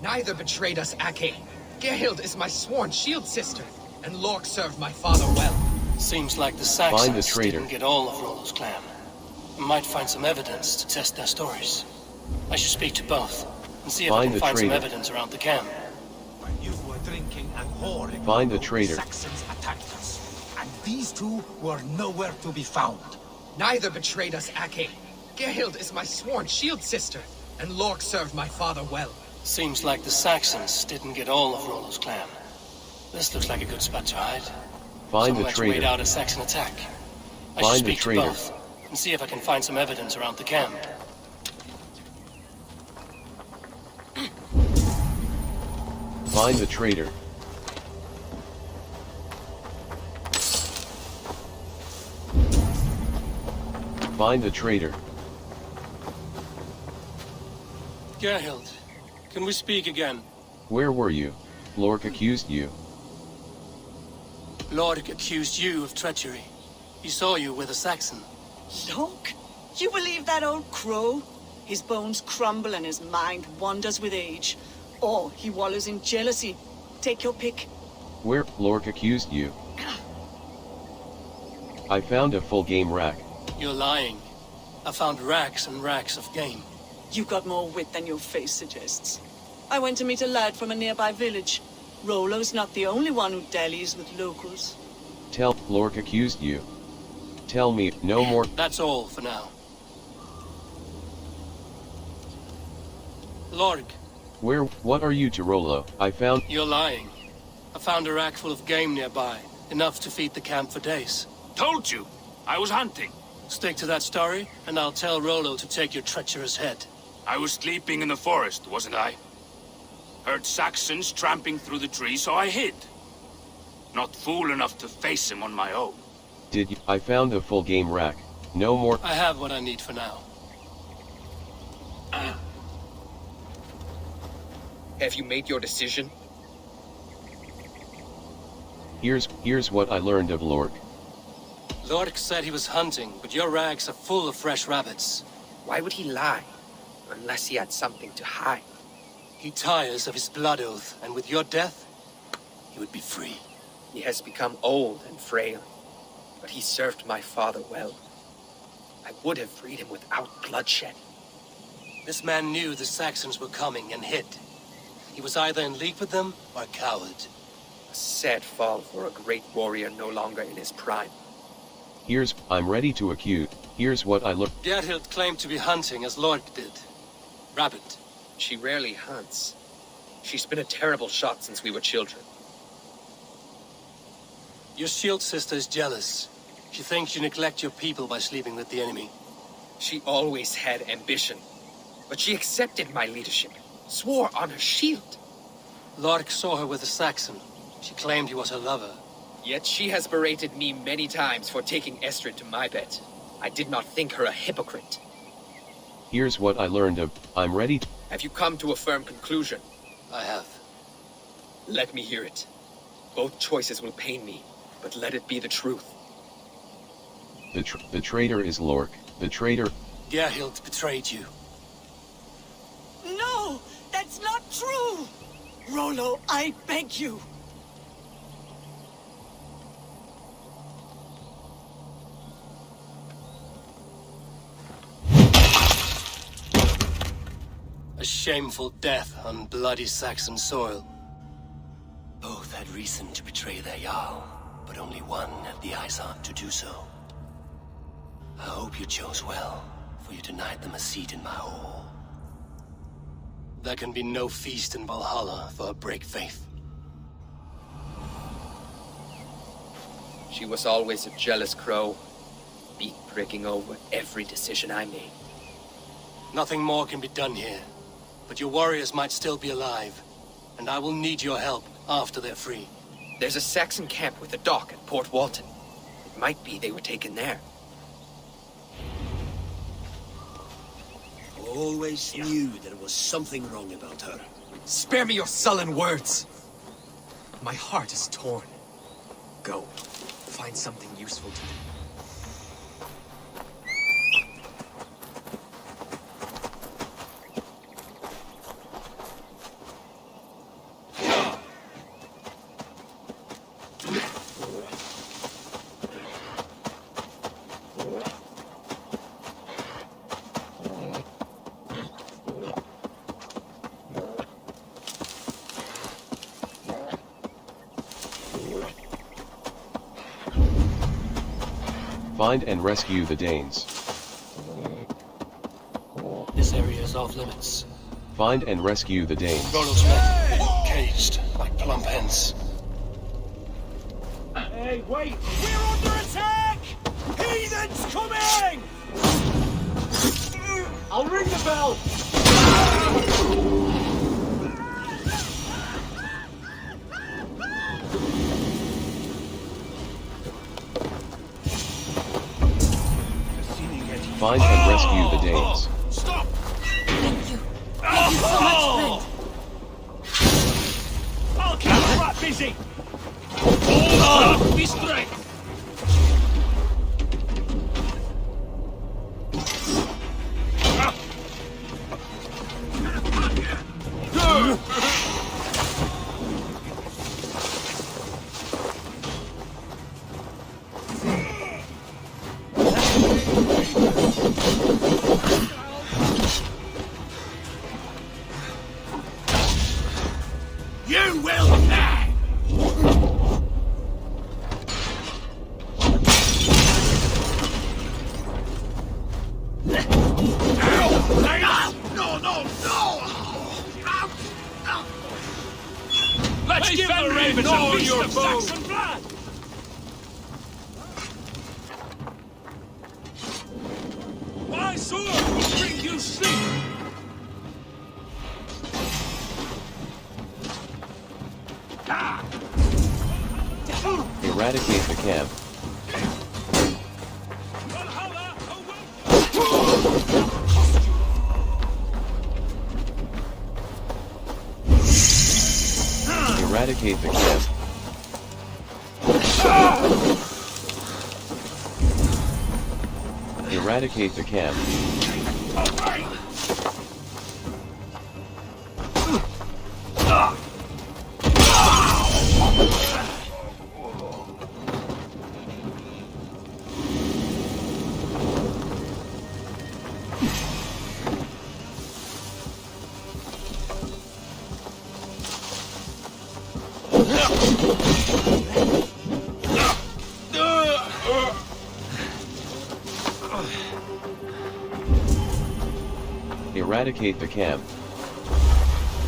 P: Neither betrayed us, Ake. Gerhild is my sworn shield sister, and Lork served my father well.
A: Seems like the
E: Find the
A: Saxons
E: traitor.
A: didn't get all of Rollo's clan. We might find some evidence to test their stories. I should speak to both, and see if I
E: Find
A: can
E: the
A: find some
E: traitor.
A: evidence around the camp.
K: While you were drinking and whoring,
E: Find the
K: Rollo,
E: traitor.
K: Saxons attacked us. And these two were nowhere to be found.
P: Neither betrayed us, Ake. Gerhild is my sworn shield sister, and Lork served my father well.
A: Seems like the Saxons didn't get all of Rollo's clan. This looks like a good spot to hide.
E: Find the
A: Somewhere to wait
E: traitor.
A: out a Saxon attack. I
E: Find
A: should
E: the
A: speak to
E: traitor.
A: both, and see if I can find some evidence around the camp.
E: Find the traitor. Find the traitor.
A: Gerhild, can we speak again?
E: Where were you? Lork accused you.
A: Lord accused you of treachery. He saw you with a Saxon.
S: Look, you believe that old crow? His bones crumble and his mind wanders with age. Or he wallows in jealousy. Take your pick.
E: Where? Lork accused you. I found a full game rack.
A: You're lying. I found racks and racks of game.
S: You got more wit than your face suggests. I went to meet a lad from a nearby village. Rollo's not the only one who dallies with locals.
E: Tell, Lork accused you. Tell me, no more.
A: That's all for now. Lork,
E: Where, what are you to Rollo? I found.
A: you're lying. I found a rack full of game nearby, enough to feed the camp for days.
M: Told you, I was hunting.
A: Stick to that story, and I'll tell Rollo to take your treacherous head.
M: I was sleeping in the forest, wasn't I? Heard Saxons tramping through the trees, so I hid. Not fool enough to face him on my own.
E: Did you? I found a full game rack. No more.
A: I have what I need for now.
P: Have you made your decision?
E: Here's what I learned of Lork.
A: Lork said he was hunting, but your rags are full of fresh rabbits.
P: Why would he lie? Unless he had something to hide.
A: He tires of his blood oath, and with your death, he would be free.
P: He has become old and frail, but he served my father well. I would have freed him without bloodshed.
A: This man knew the Saxons were coming and hid. He was either in league with them or a coward.
P: A sad fall for a great warrior no longer in his prime.
E: I'm ready to accuse. Here's what I looked.
A: Gerhild claimed to be hunting as Lork did. Rabbit.
P: She rarely hunts. She's been a terrible shot since we were children.
A: Your shield sister is jealous. She thinks you neglect your people by sleeping with the enemy.
P: She always had ambition, but she accepted my leadership, swore on her shield.
A: Lork saw her with a Saxon. She claimed he was her lover.
P: Yet she has berated me many times for taking Estrid to my bed. I did not think her a hypocrite.
E: Here's what I learned of. I'm ready.
P: Have you come to a firm conclusion?
A: I have.
P: Let me hear it. Both choices will pain me, but let it be the truth.
E: The traitor is Lork. The traitor.
A: Gerhild betrayed you.
S: No, that's not true! Rollo, I beg you.
A: A shameful death on bloody Saxon soil.
F: Both had reason to betray their Jarl, but only one had the eyesight to do so. I hope you chose well, for you denied them a seat in my hall.
A: There can be no feast in Valhalla for a break faith.
P: She was always a jealous crow, beak pricking over every decision I made.
A: Nothing more can be done here, but your warriors might still be alive, and I will need your help after they're free.
P: There's a Saxon camp with a dock at Port Walton. It might be they were taken there.
C: Always knew there was something wrong about her.
P: Spare me your sullen words! My heart is torn. Go. Find something useful to do.
E: Find and rescue the Danes.
A: This area is off limits.
E: Find and rescue the Danes.
A: Rollo's men, caged like plump hens.
K: Hey, wait! We're under attack! Heathens coming! I'll ring the bell!
E: Find and rescue the Danes.
K: Stop!
H: Thank you. Thank you so much, friend.
K: I'll keep the rat busy!
M: Hold on! Be straight!
K: You will hang!
M: Let's give the ravens a feast of Saxon blood!
K: My sword will bring you sleep!
E: Eradicate the camp. Eradicate the camp. Eradicate the camp. Eradicate the camp.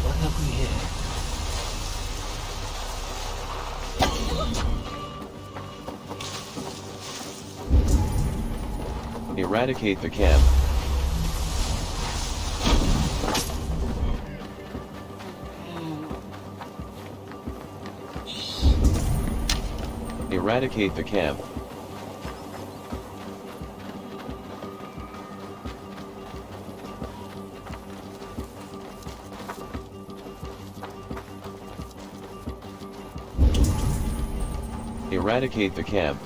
A: What have we here?
E: Eradicate the camp. Eradicate the camp. Eradicate the camp.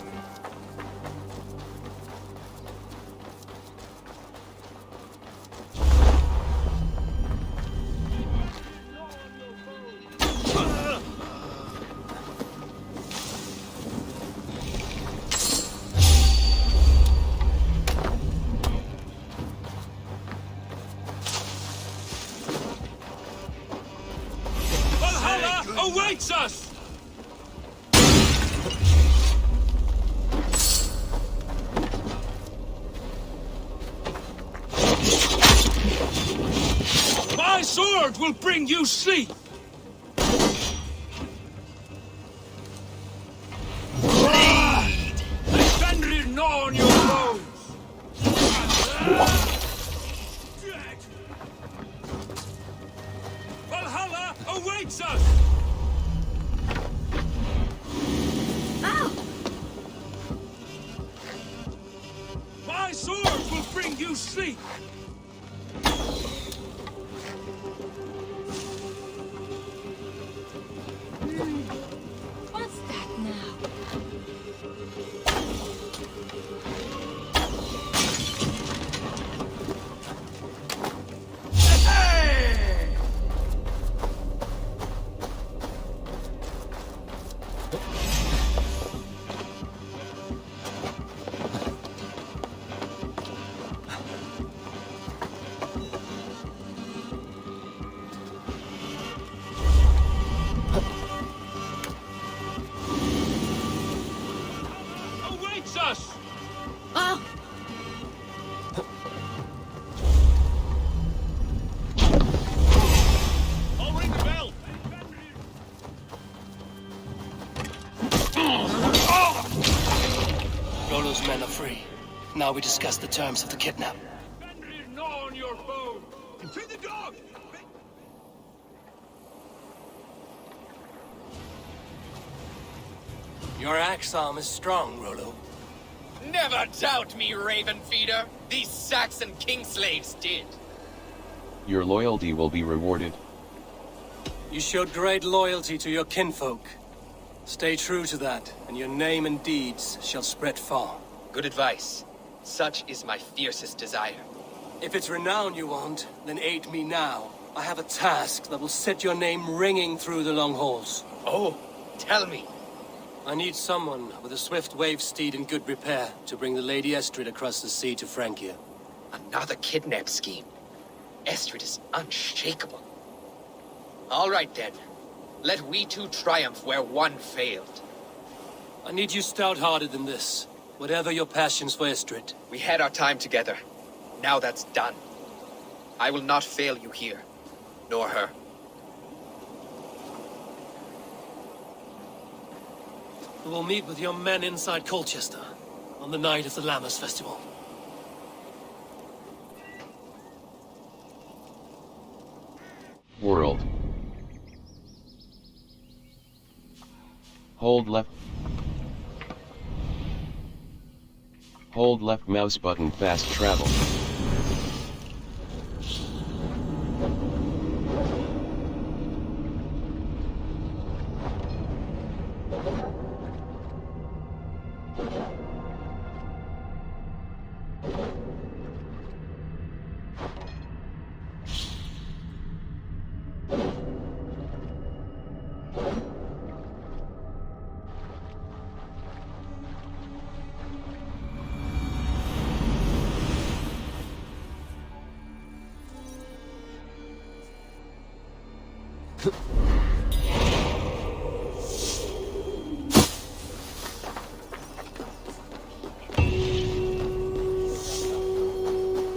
K: Valhalla awaits us! My sword will bring you sleep! Bleed! Let Fenrir gnaw on your bones! Valhalla awaits us! My sword will bring you sleep!
H: What's that now?
F: Rollo's men are free. Now we discuss the terms of the kidnap.
M: Gnaw on your bone! To the dog!
F: Your axe arm is strong, Rollo.
R: Never doubt me, Raven Feeder. These Saxon kingslaves did.
E: Your loyalty will be rewarded.
F: You showed great loyalty to your kinfolk. Stay true to that, and your name and deeds shall spread far.
R: Good advice. Such is my fiercest desire.
F: If it's renown you want, then aid me now. I have a task that will set your name ringing through the long halls.
R: Oh, tell me.
F: I need someone with a swift wave steed in good repair to bring the Lady Estrid across the sea to Francia.
R: Another kidnap scheme. Estrid is unshakable. All right then. Let we two triumph where one failed.
F: I need you stout-hearted in this, whatever your passions for Estrid.
R: We had our time together. Now that's done. I will not fail you here, nor her.
F: We will meet with your men inside Colchester on the night of the Lammas Festival.
E: World. Hold left. Hold left mouse button fast travel.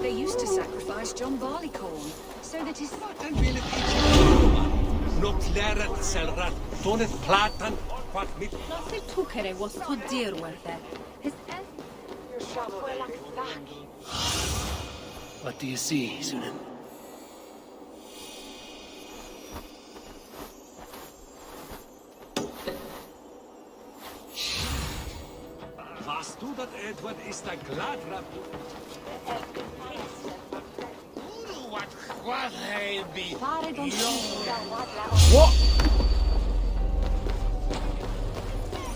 T: They used to sacrifice John Barleycorn, so that his...
K: Nuklearet selrat, donet platan, quat mit...
O: Nothing tukere was to dear with that.
F: What do you see, Sunan?
K: Warst du dat Edward ist da glad rap? What he'll be? What?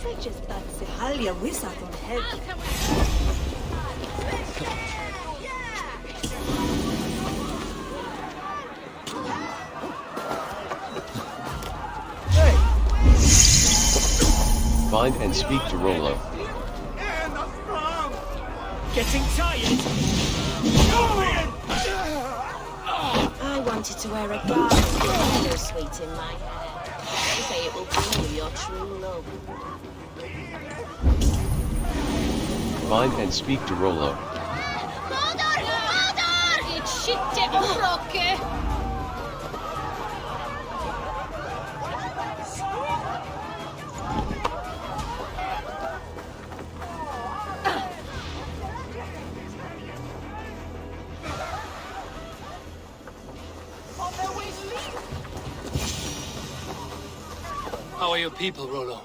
S: Fridges bad se halja wizard on head.
E: Find and speak to Rollo.
S: Getting tired?
J: I wanted to wear a garter sweet in my hair. They say it will bring you your true love.
E: Find and speak to Rollo.
H: It's shit och rocke!
F: How are your people, Rollo?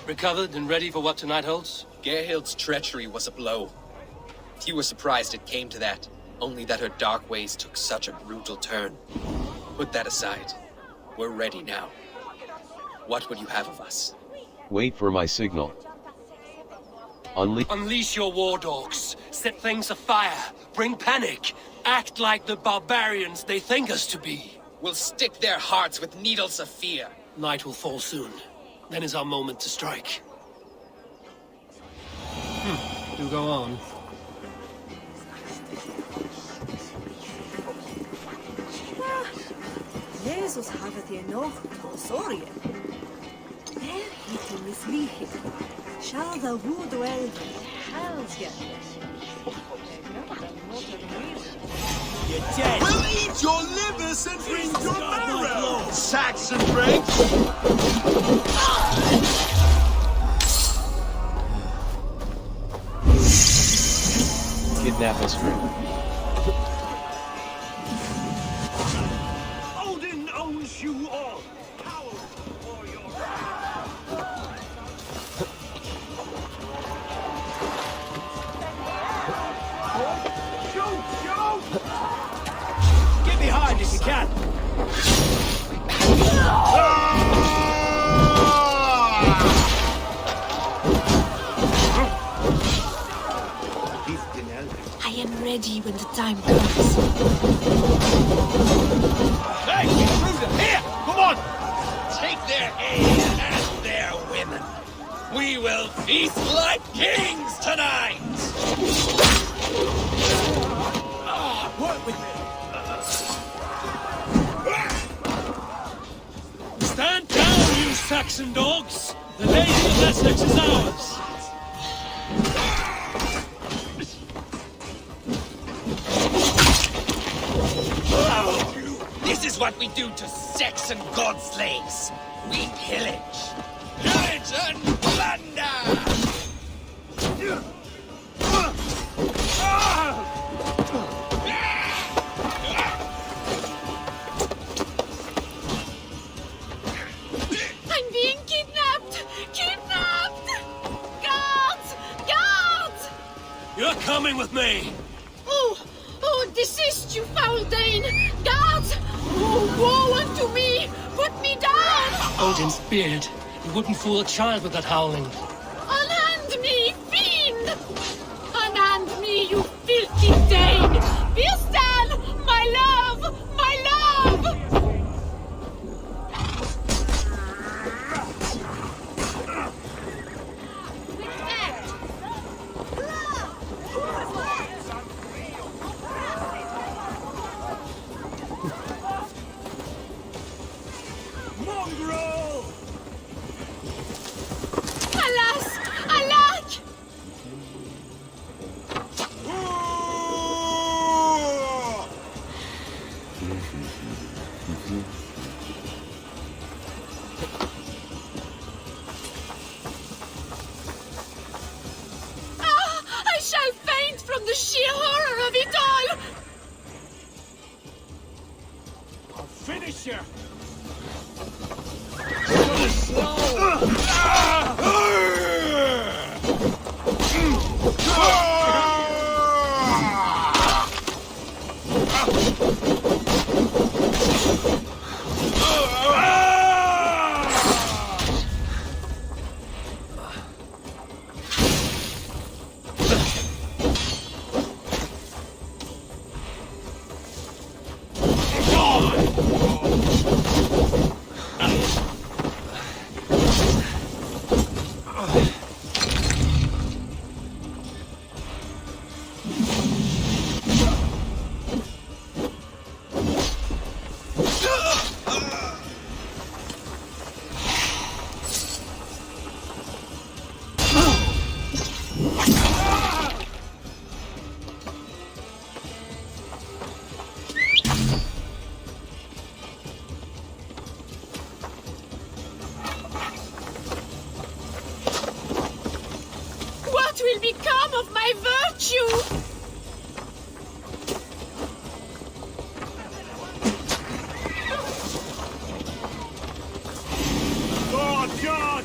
F: Recovered and ready for what tonight holds?
R: Gerhild's treachery was a blow. Few were surprised it came to that, only that her dark ways took such a brutal turn. Put that aside. We're ready now. What would you have of us?
E: Wait for my signal.
F: Unleash your war dogs. Set things afire. Bring panic. Act like the barbarians they think us to be.
R: We'll stick their hearts with needles of fear.
F: Night will fall soon. Then is our moment to strike. Do go on.
S: Jesus havet je nog sorry. Der heter mislihet. Shall the wood well hells yet.
K: You're dead.
I: We'll eat your livers and drink your marrow, Saxon French!
E: history.
C: Odin owns you all. Get behind if you can.
H: I am ready when the time comes.
C: Hey, intruder! Here! Come on! Take their aid and their women. We will feast like kings tonight! Work with me. Stand down, you Saxon dogs! The lady of Essexe is ours!
U: This is what we do to Saxon godslaves. We pillage. Pillage and plunder!
H: I'm being kidnapped! Kidnapped! Guards! Guards!
A: You're coming with me!
H: Oh, desist, you foul Dane! Guards! Oh, woe unto me! Put me down!
A: Odin's beard. You wouldn't fool a child with that howling.
H: Unhand me, fiend! Unhand me, you filthy Dane! Birsten! My love! My love!
C: Mongrel!
H: Alas! Alack! I shall faint from the sheer horror of it all!
C: I'll finish you!
H: What will become of my virtue?
C: God, God!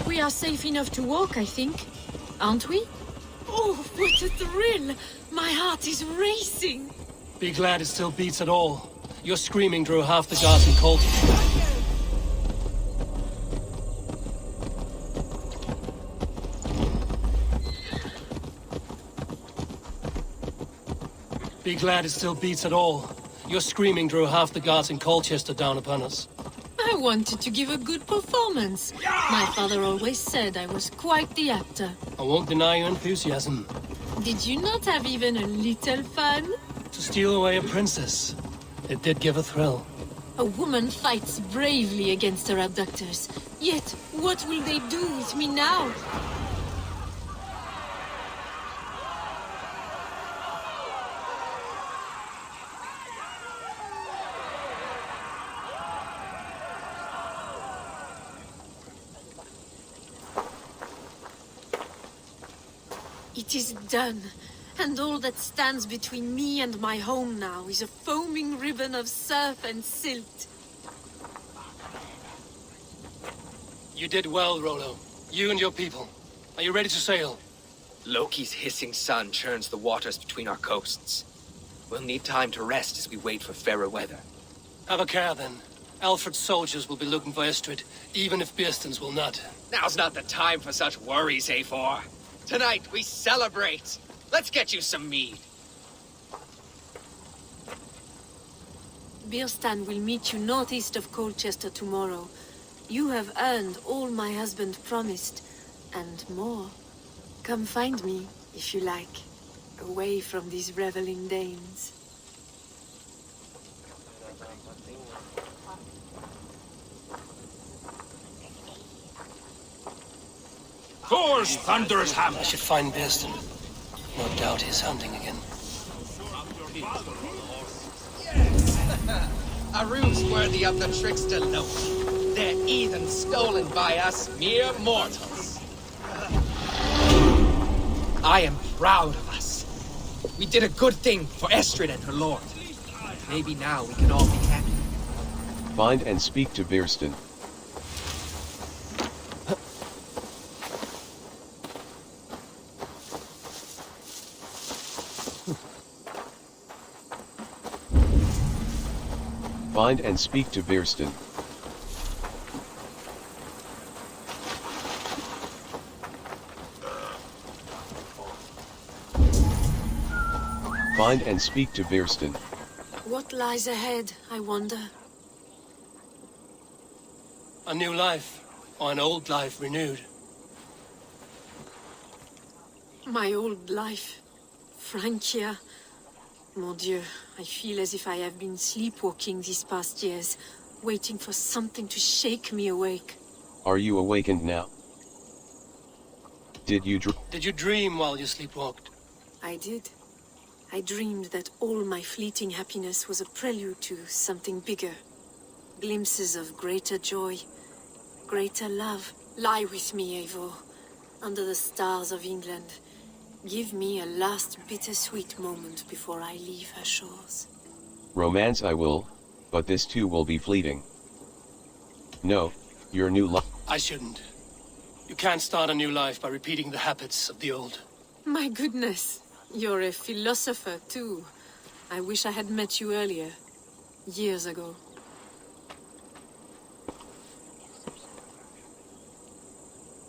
H: We are safe enough to walk, I think. Aren't we? Oh, what a thrill! My heart is racing!
A: Be glad it still beats at all. Your screaming drew half the guards in cold. Be glad it still beats at all. Your screaming drew half the guards in Colchester down upon us.
H: I wanted to give a good performance. My father always said I was quite the actor.
A: I won't deny your enthusiasm.
H: Did you not have even a little fun?
A: To steal away a princess. It did give a thrill.
H: A woman fights bravely against her abductors. Yet, what will they do with me now? It is done. And all that stands between me and my home now is a foaming ribbon of surf and silt.
A: You did well, Rollo. You and your people. Are you ready to sail?
P: Loki's hissing sun churns the waters between our coasts. We'll need time to rest as we wait for fairer weather.
A: Have a care, then. Alfred's soldiers will be looking for Estrid, even if Bearstons will not.
R: Now's not the time for such worries, A4. Tonight we celebrate. Let's get you some mead.
H: Bearstan will meet you northeast of Colchester tomorrow. You have earned all my husband promised, and more. Come find me, if you like, away from these reveling Danes.
M: Thor's thunderous hammer!
A: I should find Bearstan. No doubt he's hunting again.
R: A ruse worthy of the trickster Loki. They're even stolen by us mere mortals. I am proud of us. We did a good thing for Estrid and her lord. Maybe now we can all be happy.
E: Find and speak to Bearstan. Find and speak to Bearstan. Find and speak to Bearstan.
H: What lies ahead, I wonder?
A: A new life, or an old life renewed.
H: My old life. Francia. Mon Dieu, I feel as if I have been sleepwalking these past years, waiting for something to shake me awake.
E: Are you awakened now? Did you
A: dream while you sleepwalked?
H: I did. I dreamed that all my fleeting happiness was a prelude to something bigger. Glimpses of greater joy, greater love. Lie with me, Eivor, under the stars of England. Give me a last bittersweet moment before I leave her shores.
E: Romance I will, but this too will be fleeting. No, your new life.
A: I shouldn't. You can't start a new life by repeating the habits of the old.
H: My goodness, you're a philosopher too. I wish I had met you earlier, years ago.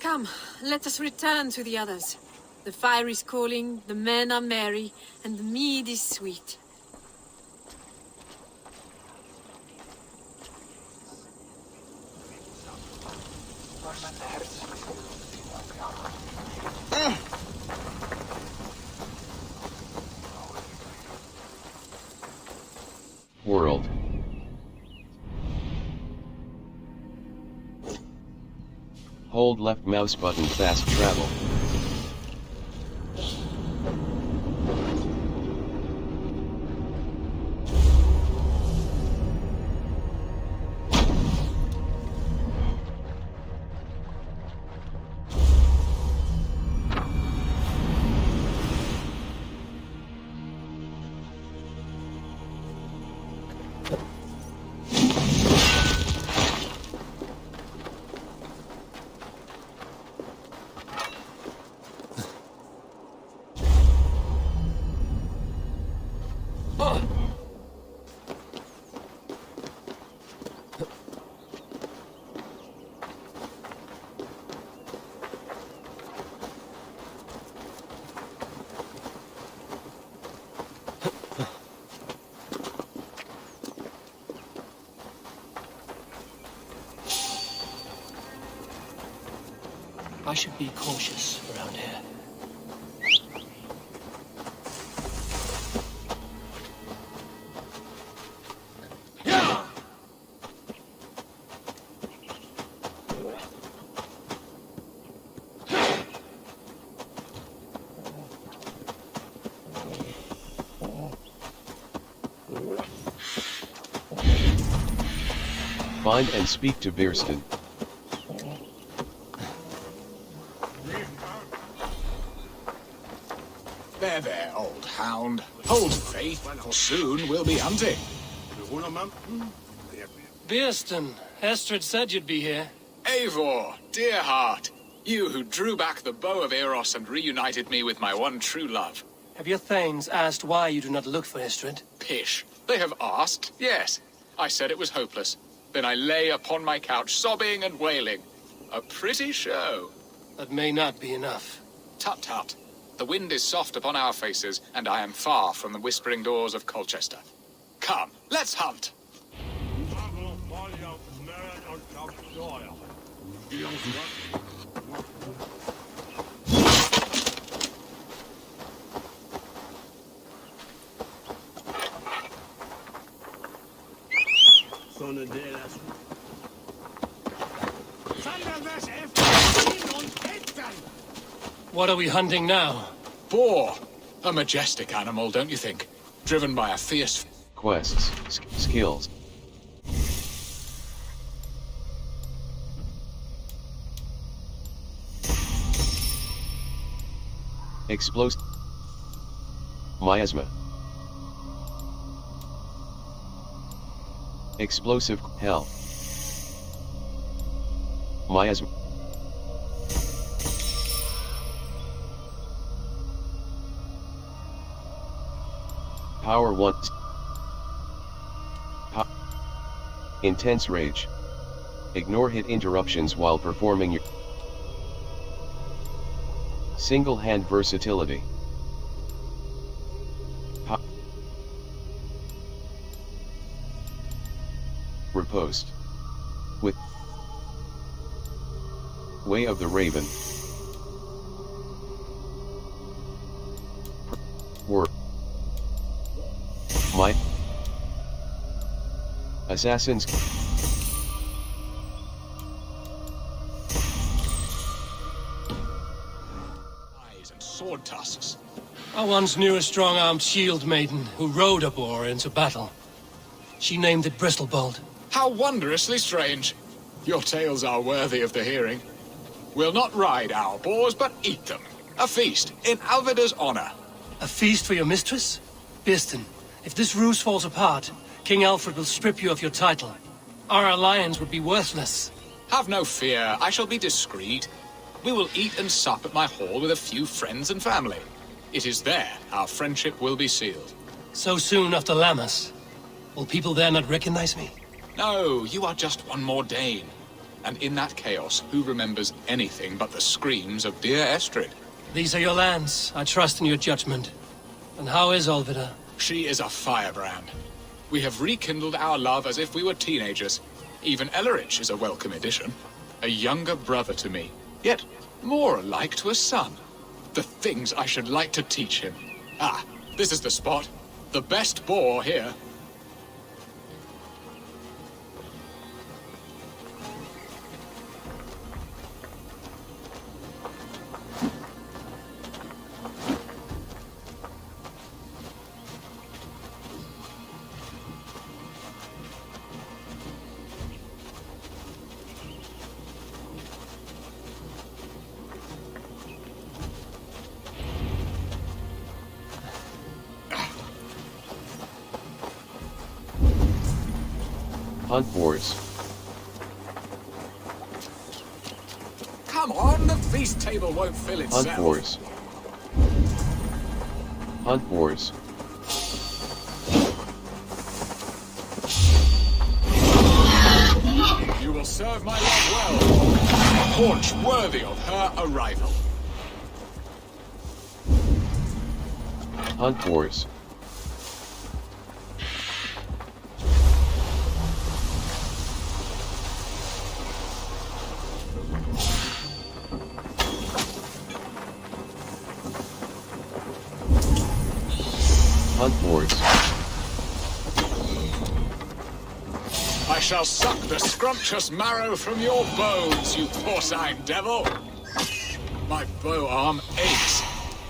H: Come, let us return to the others. The fire is calling, the men are merry, and the mead is sweet.
E: World. Hold left mouse button fast travel.
A: I should be cautious around here.
E: Find and speak to Birston.
B: There, old hound. Hold faith. Soon we'll be hunting.
A: Birston, Estrid said you'd be here.
B: Eivor, dear heart. You who drew back the bow of Eros and reunited me with my one true love.
A: Have your thanes asked why you do not look for Estrid?
B: Pish. They have asked, yes. I said it was hopeless. Then I lay upon my couch, sobbing and wailing. A pretty show.
A: That may not be enough.
B: Tut tut. The wind is soft upon our faces, and I am far from the whispering doors of Colchester. Come, let's hunt!
A: What are we hunting now?
B: Boar. A majestic animal, don't you think? Driven by a fierce...
E: Quests, skills. Explosive. Miasma. Explosive hell. Miasma. Power 1. Intense rage. Ignore hit interruptions while performing your single hand versatility. Riposte. With Way of the Raven. Word. My Assassins.
B: Eyes and sword tusks.
A: I once knew a strong-armed shield maiden who rode a boar into battle. She named it Bristlebolt.
B: How wondrously strange. Your tales are worthy of the hearing. We'll not ride our boars, but eat them. A feast, in Alvida's honor.
A: A feast for your mistress? Birston, if this ruse falls apart, King Alfred will strip you of your title. Our alliance would be worthless.
B: Have no fear, I shall be discreet. We will eat and sup at my hall with a few friends and family. It is there our friendship will be sealed.
A: So soon after Lammas? Will people there not recognize me?
B: No, you are just one more Dane. And in that chaos, who remembers anything but the screams of dear Estrid?
A: These are your lands. I trust in your judgment. And how is Olvida?
B: She is a firebrand. We have rekindled our love as if we were teenagers. Even Ellerich is a welcome addition. A younger brother to me, yet more alike to a son. The things I should like to teach him. Ah, this is the spot. The best boar here.
E: Hunt boars.
B: Come on, the feast table won't fill itself.
E: Hunt boars. Hunt boars.
B: You will serve my love well. A haunch worthy of her arrival.
E: Hunt boars. Hunt boars.
B: I shall suck the scrumptious marrow from your bones, you porcine devil. My bow arm aches.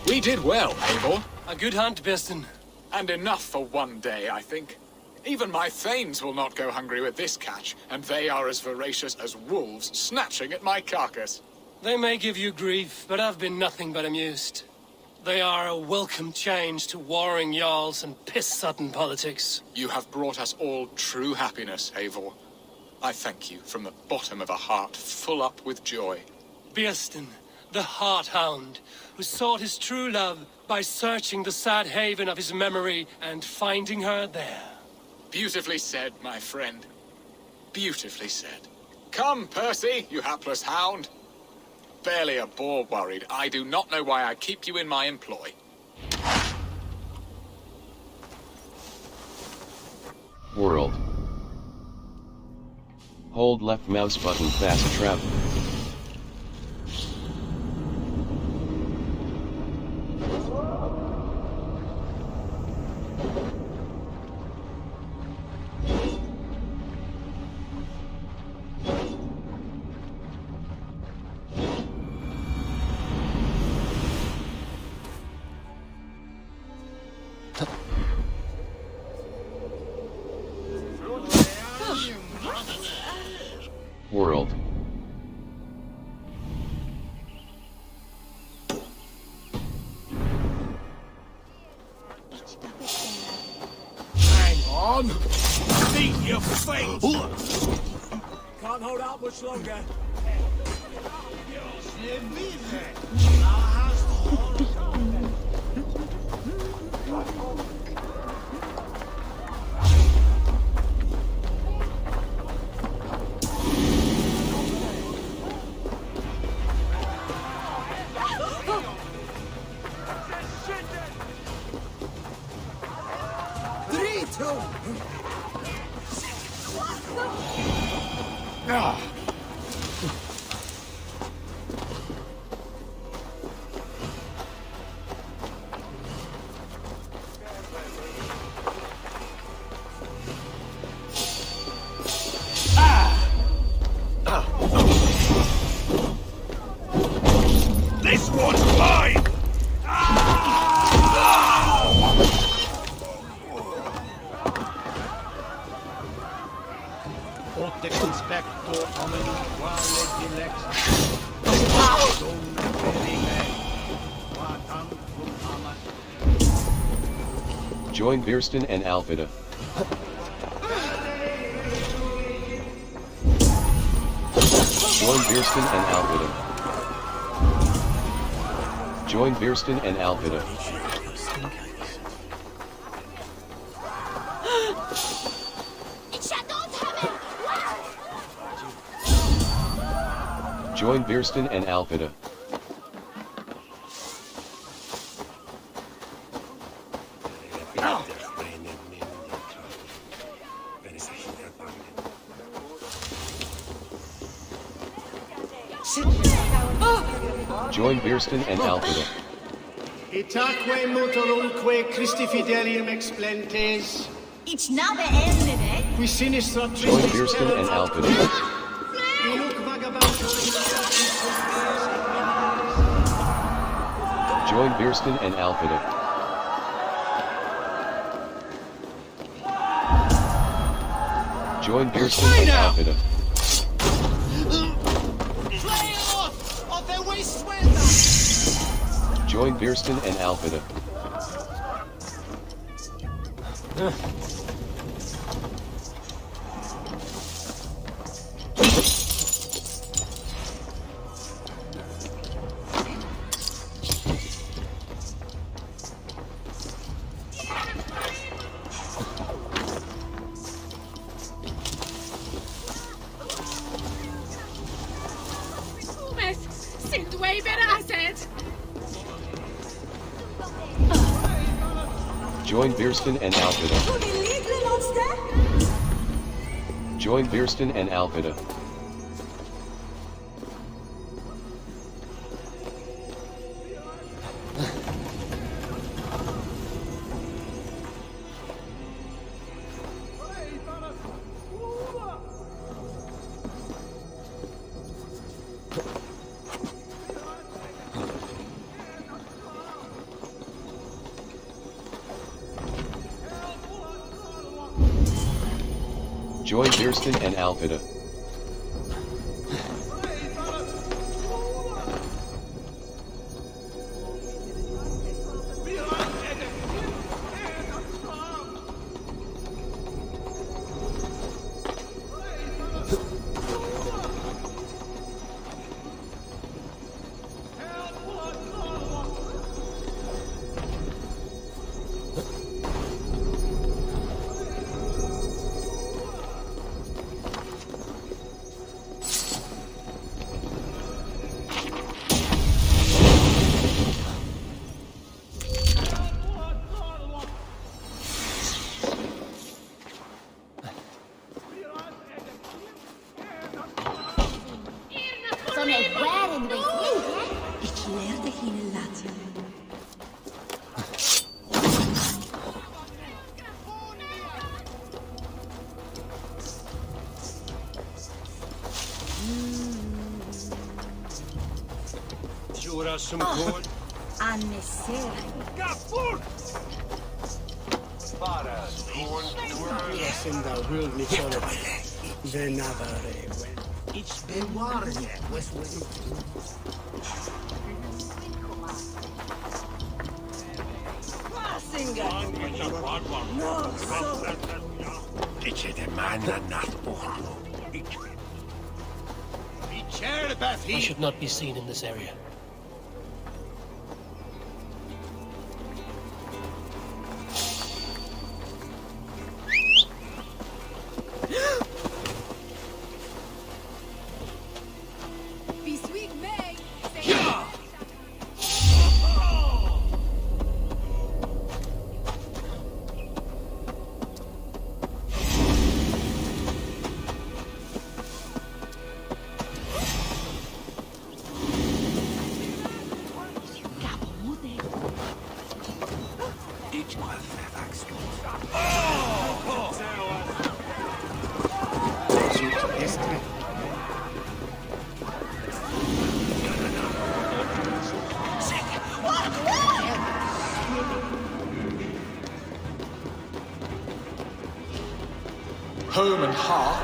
B: We did well, Eivor.
A: A good hunt, Birston.
B: And enough for one day, I think. Even my thanes will not go hungry with this catch, and they are as voracious as wolves snatching at my carcass.
A: They may give you grief, but I've been nothing but amused. They are a welcome change to warring jarls and piss-sodden politics.
B: You have brought us all true happiness, Eivor. I thank you from the bottom of a heart full up with joy.
A: Birsten, the Heart-Hound, who sought his true love by searching the sad haven of his memory and finding her there.
B: Beautifully said, my friend. Beautifully said. Come, Percy, you hapless hound. Barely a boar worried. I do not know why I keep you in my employ.
E: World. Hold left mouse button fast travel. World.
C: Hang on! Meet your fate! Can't hold out much longer. This one's mine!
E: Join Birsten and Alfida. Join Birsten and Alfida. Join Birsten and Alfida. Join Birsten and Alfida. Join Birsten and Alfida.
G: Itaque motorumque Christi fidelium explentes.
V: It's now the end,
G: Qui sinistra
E: Join Birsten and Alfida. Join Birsten and Alfida. Join Birsten and Alfida. Join Birsten and Alfida. Join Birsten and Alfida. Join Birsten and Alfida. Join Kirsten and Alfida.
V: Sån är världen vid
O: Ich leerde ihnen laten.
A: Jura som kod.
V: Annesera.
G: Yes, in the wilderness on the Navare. It's been water yet, Westwood.
A: I should not be seen in this area.
O: Be sweet, May.
B: Home and hearth.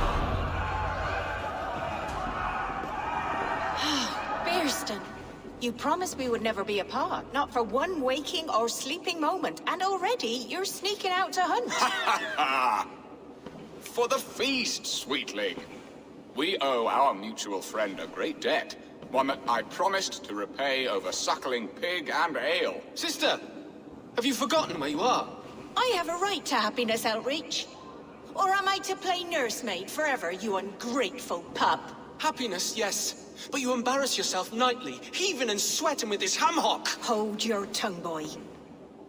N: Bearston, you promised we would never be apart, not for one waking or sleeping moment, and already you're sneaking out to hunt.
B: For the feast, sweetling. We owe our mutual friend a great debt, one that I promised to repay over suckling pig and ale.
P: Sister, have you forgotten where you are?
N: I have a right to happiness, Outreach. Or am I to play nursemaid forever, you ungrateful pup?
P: Happiness, yes. But you embarrass yourself nightly, heaving and sweating with this ham-hock.
N: Hold your tongue, boy.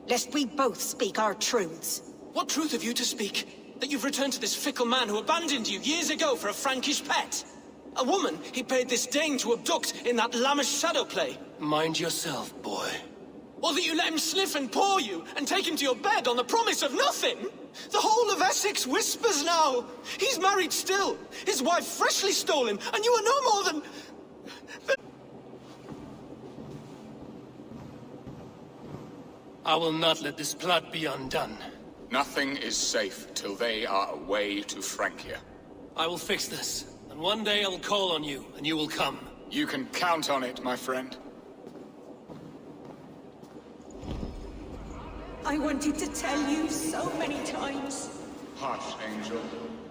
N: Lest we both speak our truths.
P: What truth have you to speak? That you've returned to this fickle man who abandoned you years ago for a Frankish pet? A woman he paid this Dane to abduct in that lammish shadow play?
A: Mind yourself, boy.
P: Or that you let him sniff and paw you, and take him to your bed on the promise of nothing? The whole of Essex whispers now. He's married still, his wife freshly stolen, and you are no more than...
A: I will not let this plot be undone.
B: Nothing is safe till they are away to Francia.
A: I will fix this, and one day I will call on you, and you will come.
B: You can count on it, my friend.
S: I wanted to tell you so many times.
B: Hush, Angel.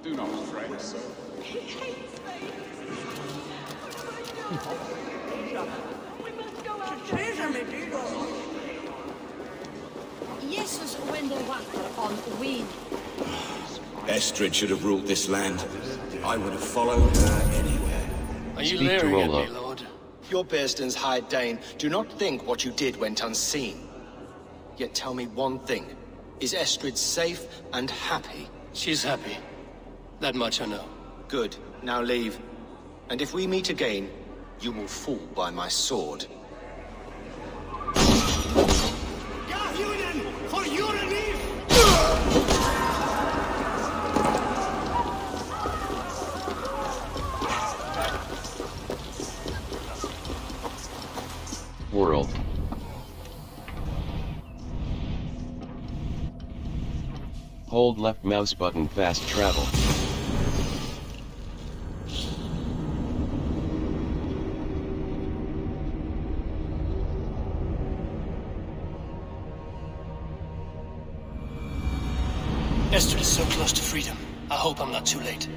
B: Do not fret so.
S: He hates me. We must go out
V: Jesus when the water on wind.
C: Estrid should have ruled this land. I would have followed her anywhere.
A: Are you
E: Speak to
A: leering at
E: Rollo.
A: me, Lord?
R: Your Bearston's High Dane, do not think what you did went unseen. Yet tell me one thing. Is Estrid safe and happy?
A: She's happy. That much I know.
R: Good. Now leave. And if we meet again, you will fall by my sword.
G: For your relief!
E: World. Hold left mouse button fast travel.
F: Estrid is so close to freedom. I hope I'm not too late.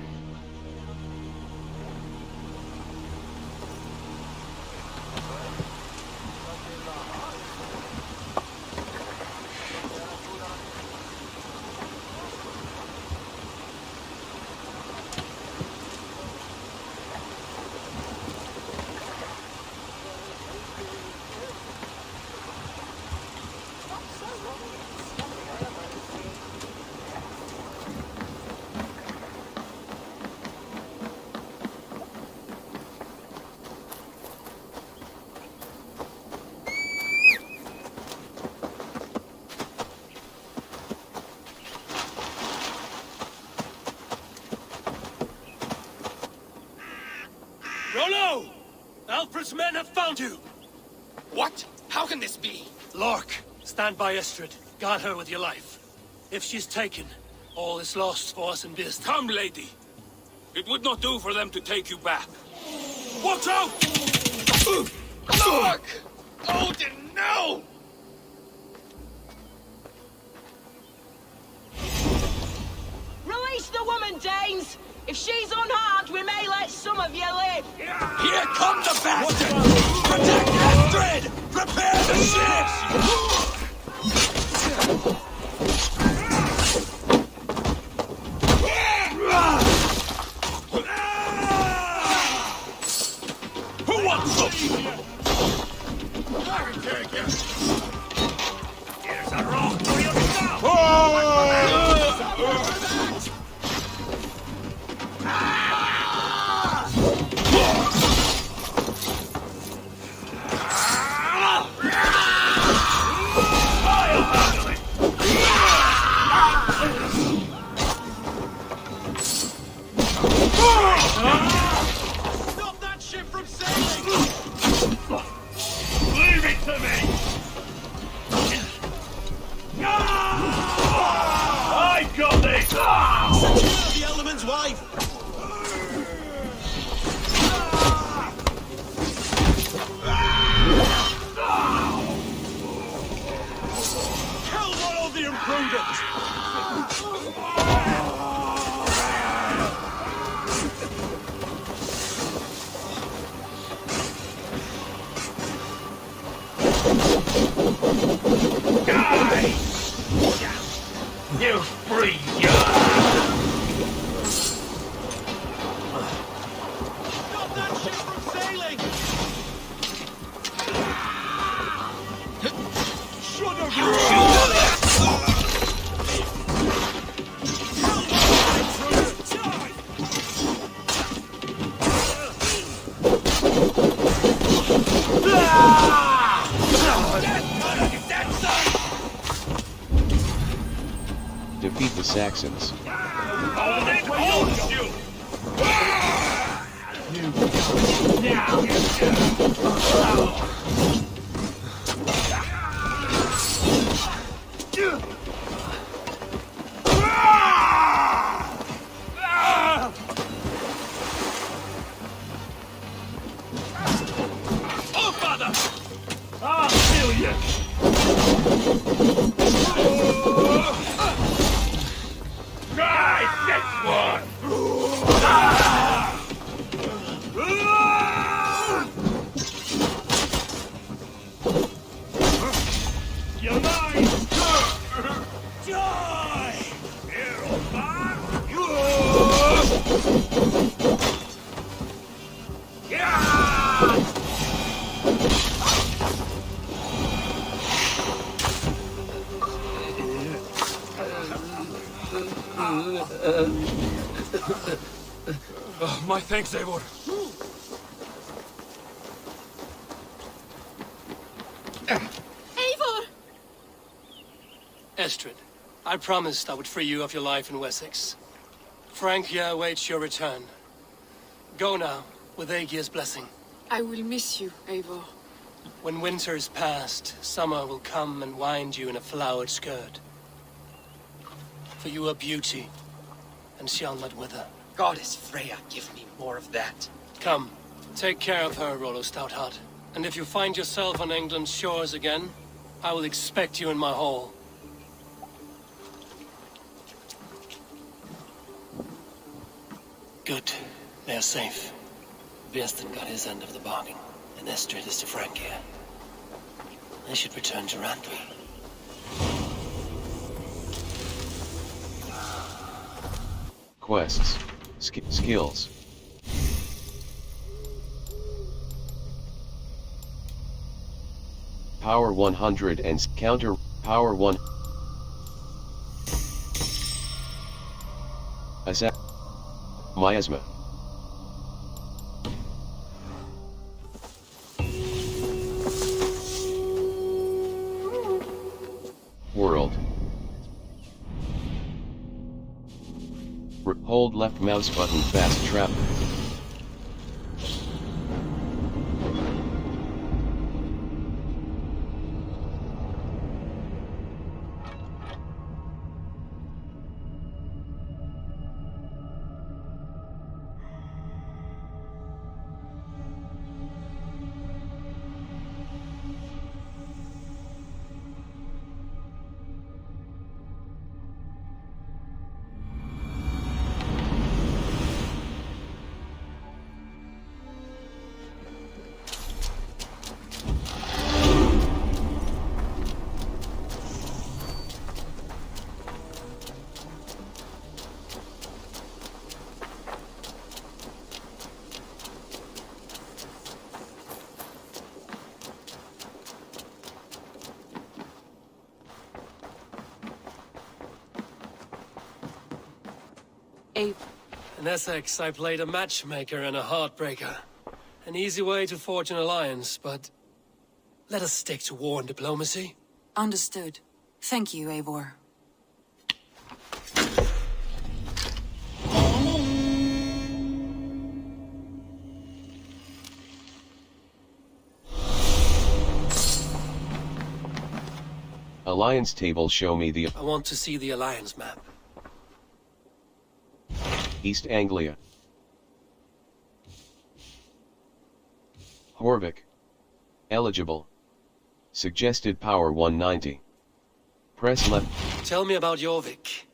A: Rollo! Alfred's men have found you!
C: What? How can this be?
A: Lork, stand by Estrid. Guard her with your life. If she's taken, all is lost for us in business.
M: Come, lady. It would not do for them to take you back. Watch out!
C: Lork! Odin, no!
J: Release the woman, Danes! If she's unharmed, we may let some of you live!
C: Here come the bastards! Protect Astrid! Prepare the ships!
M: Who wants some? I can take you. Here's a rock for you to go!
P: Stop that ship from sailing!
M: Leave it to me! I got this!
P: Secure the element's wife! Kill one of the imprudent!
M: Die! You free
P: Stop that ship from sailing! Should have
E: Defeat the Saxons.
M: Oh, father! I'll kill you! Try this one! You're mine! Die! Here, old man!
C: Oh, my thanks, Eivor.
H: Eivor!
A: Estrid, I promised I would free you of your life in Essexe. Frank here awaits your return. Go now, with Aegir's blessing.
H: I will miss you, Eivor.
A: When winter is past, summer will come and wind you in a flowered skirt. For you are beauty, and shall not wither.
R: Goddess Freya, give me more of that.
A: Come, take care of her, Rollo Stoutheart. And if you find yourself on England's shores again, I will expect you in my hall.
F: Good. They're safe. Virsten got his end of the bargain, and Estrid is to Francia. I should return to Randvi.
E: Quests. Skills. Power 100 and counter power 1. Miasma. World. Hold left mouse button fast travel.
A: In Essex, I played a matchmaker and a heartbreaker. An easy way to forge an alliance, but let us stick to war and diplomacy.
D: Understood. Thank you, Eivor.
E: Alliance table, show me the...
A: I want to see the alliance map.
E: East Anglia. Horvik. Eligible. Suggested power 190. Press left.
A: Tell me about Jorvik.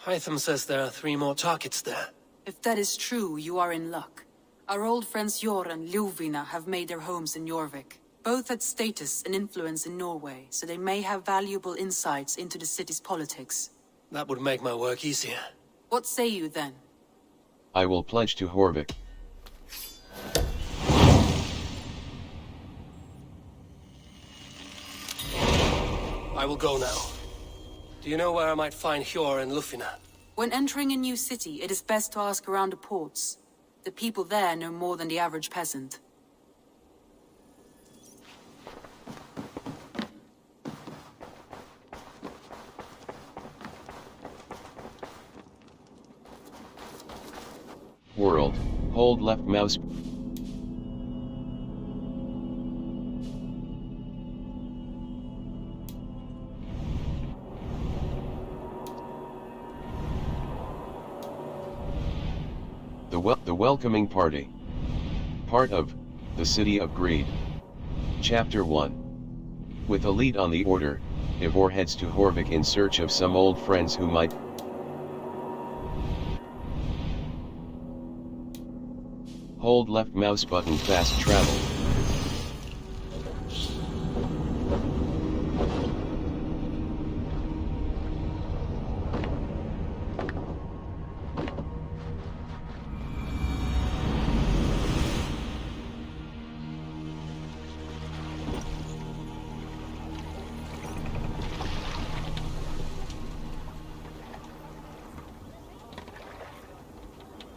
A: Hytham says there are 3 more targets there.
D: If that is true, you are in luck. Our old friends Jor and Ljuvina have made their homes in Jorvik. Both had status and influence in Norway, so they may have valuable insights into the city's politics.
A: That would make my work easier.
D: What say you then?
E: I will pledge to Horvik.
A: I will go now. Do you know where I might find Hjor and Lufina?
D: When entering a new city, it is best to ask around the ports. The people there know more than the average peasant.
E: World. Hold left mouse. The welcoming party. Part of The City of Greed. Chapter 1. With a lead on the order, Eivor heads to Horvik in search of some old friends who might... Hold left mouse button fast travel.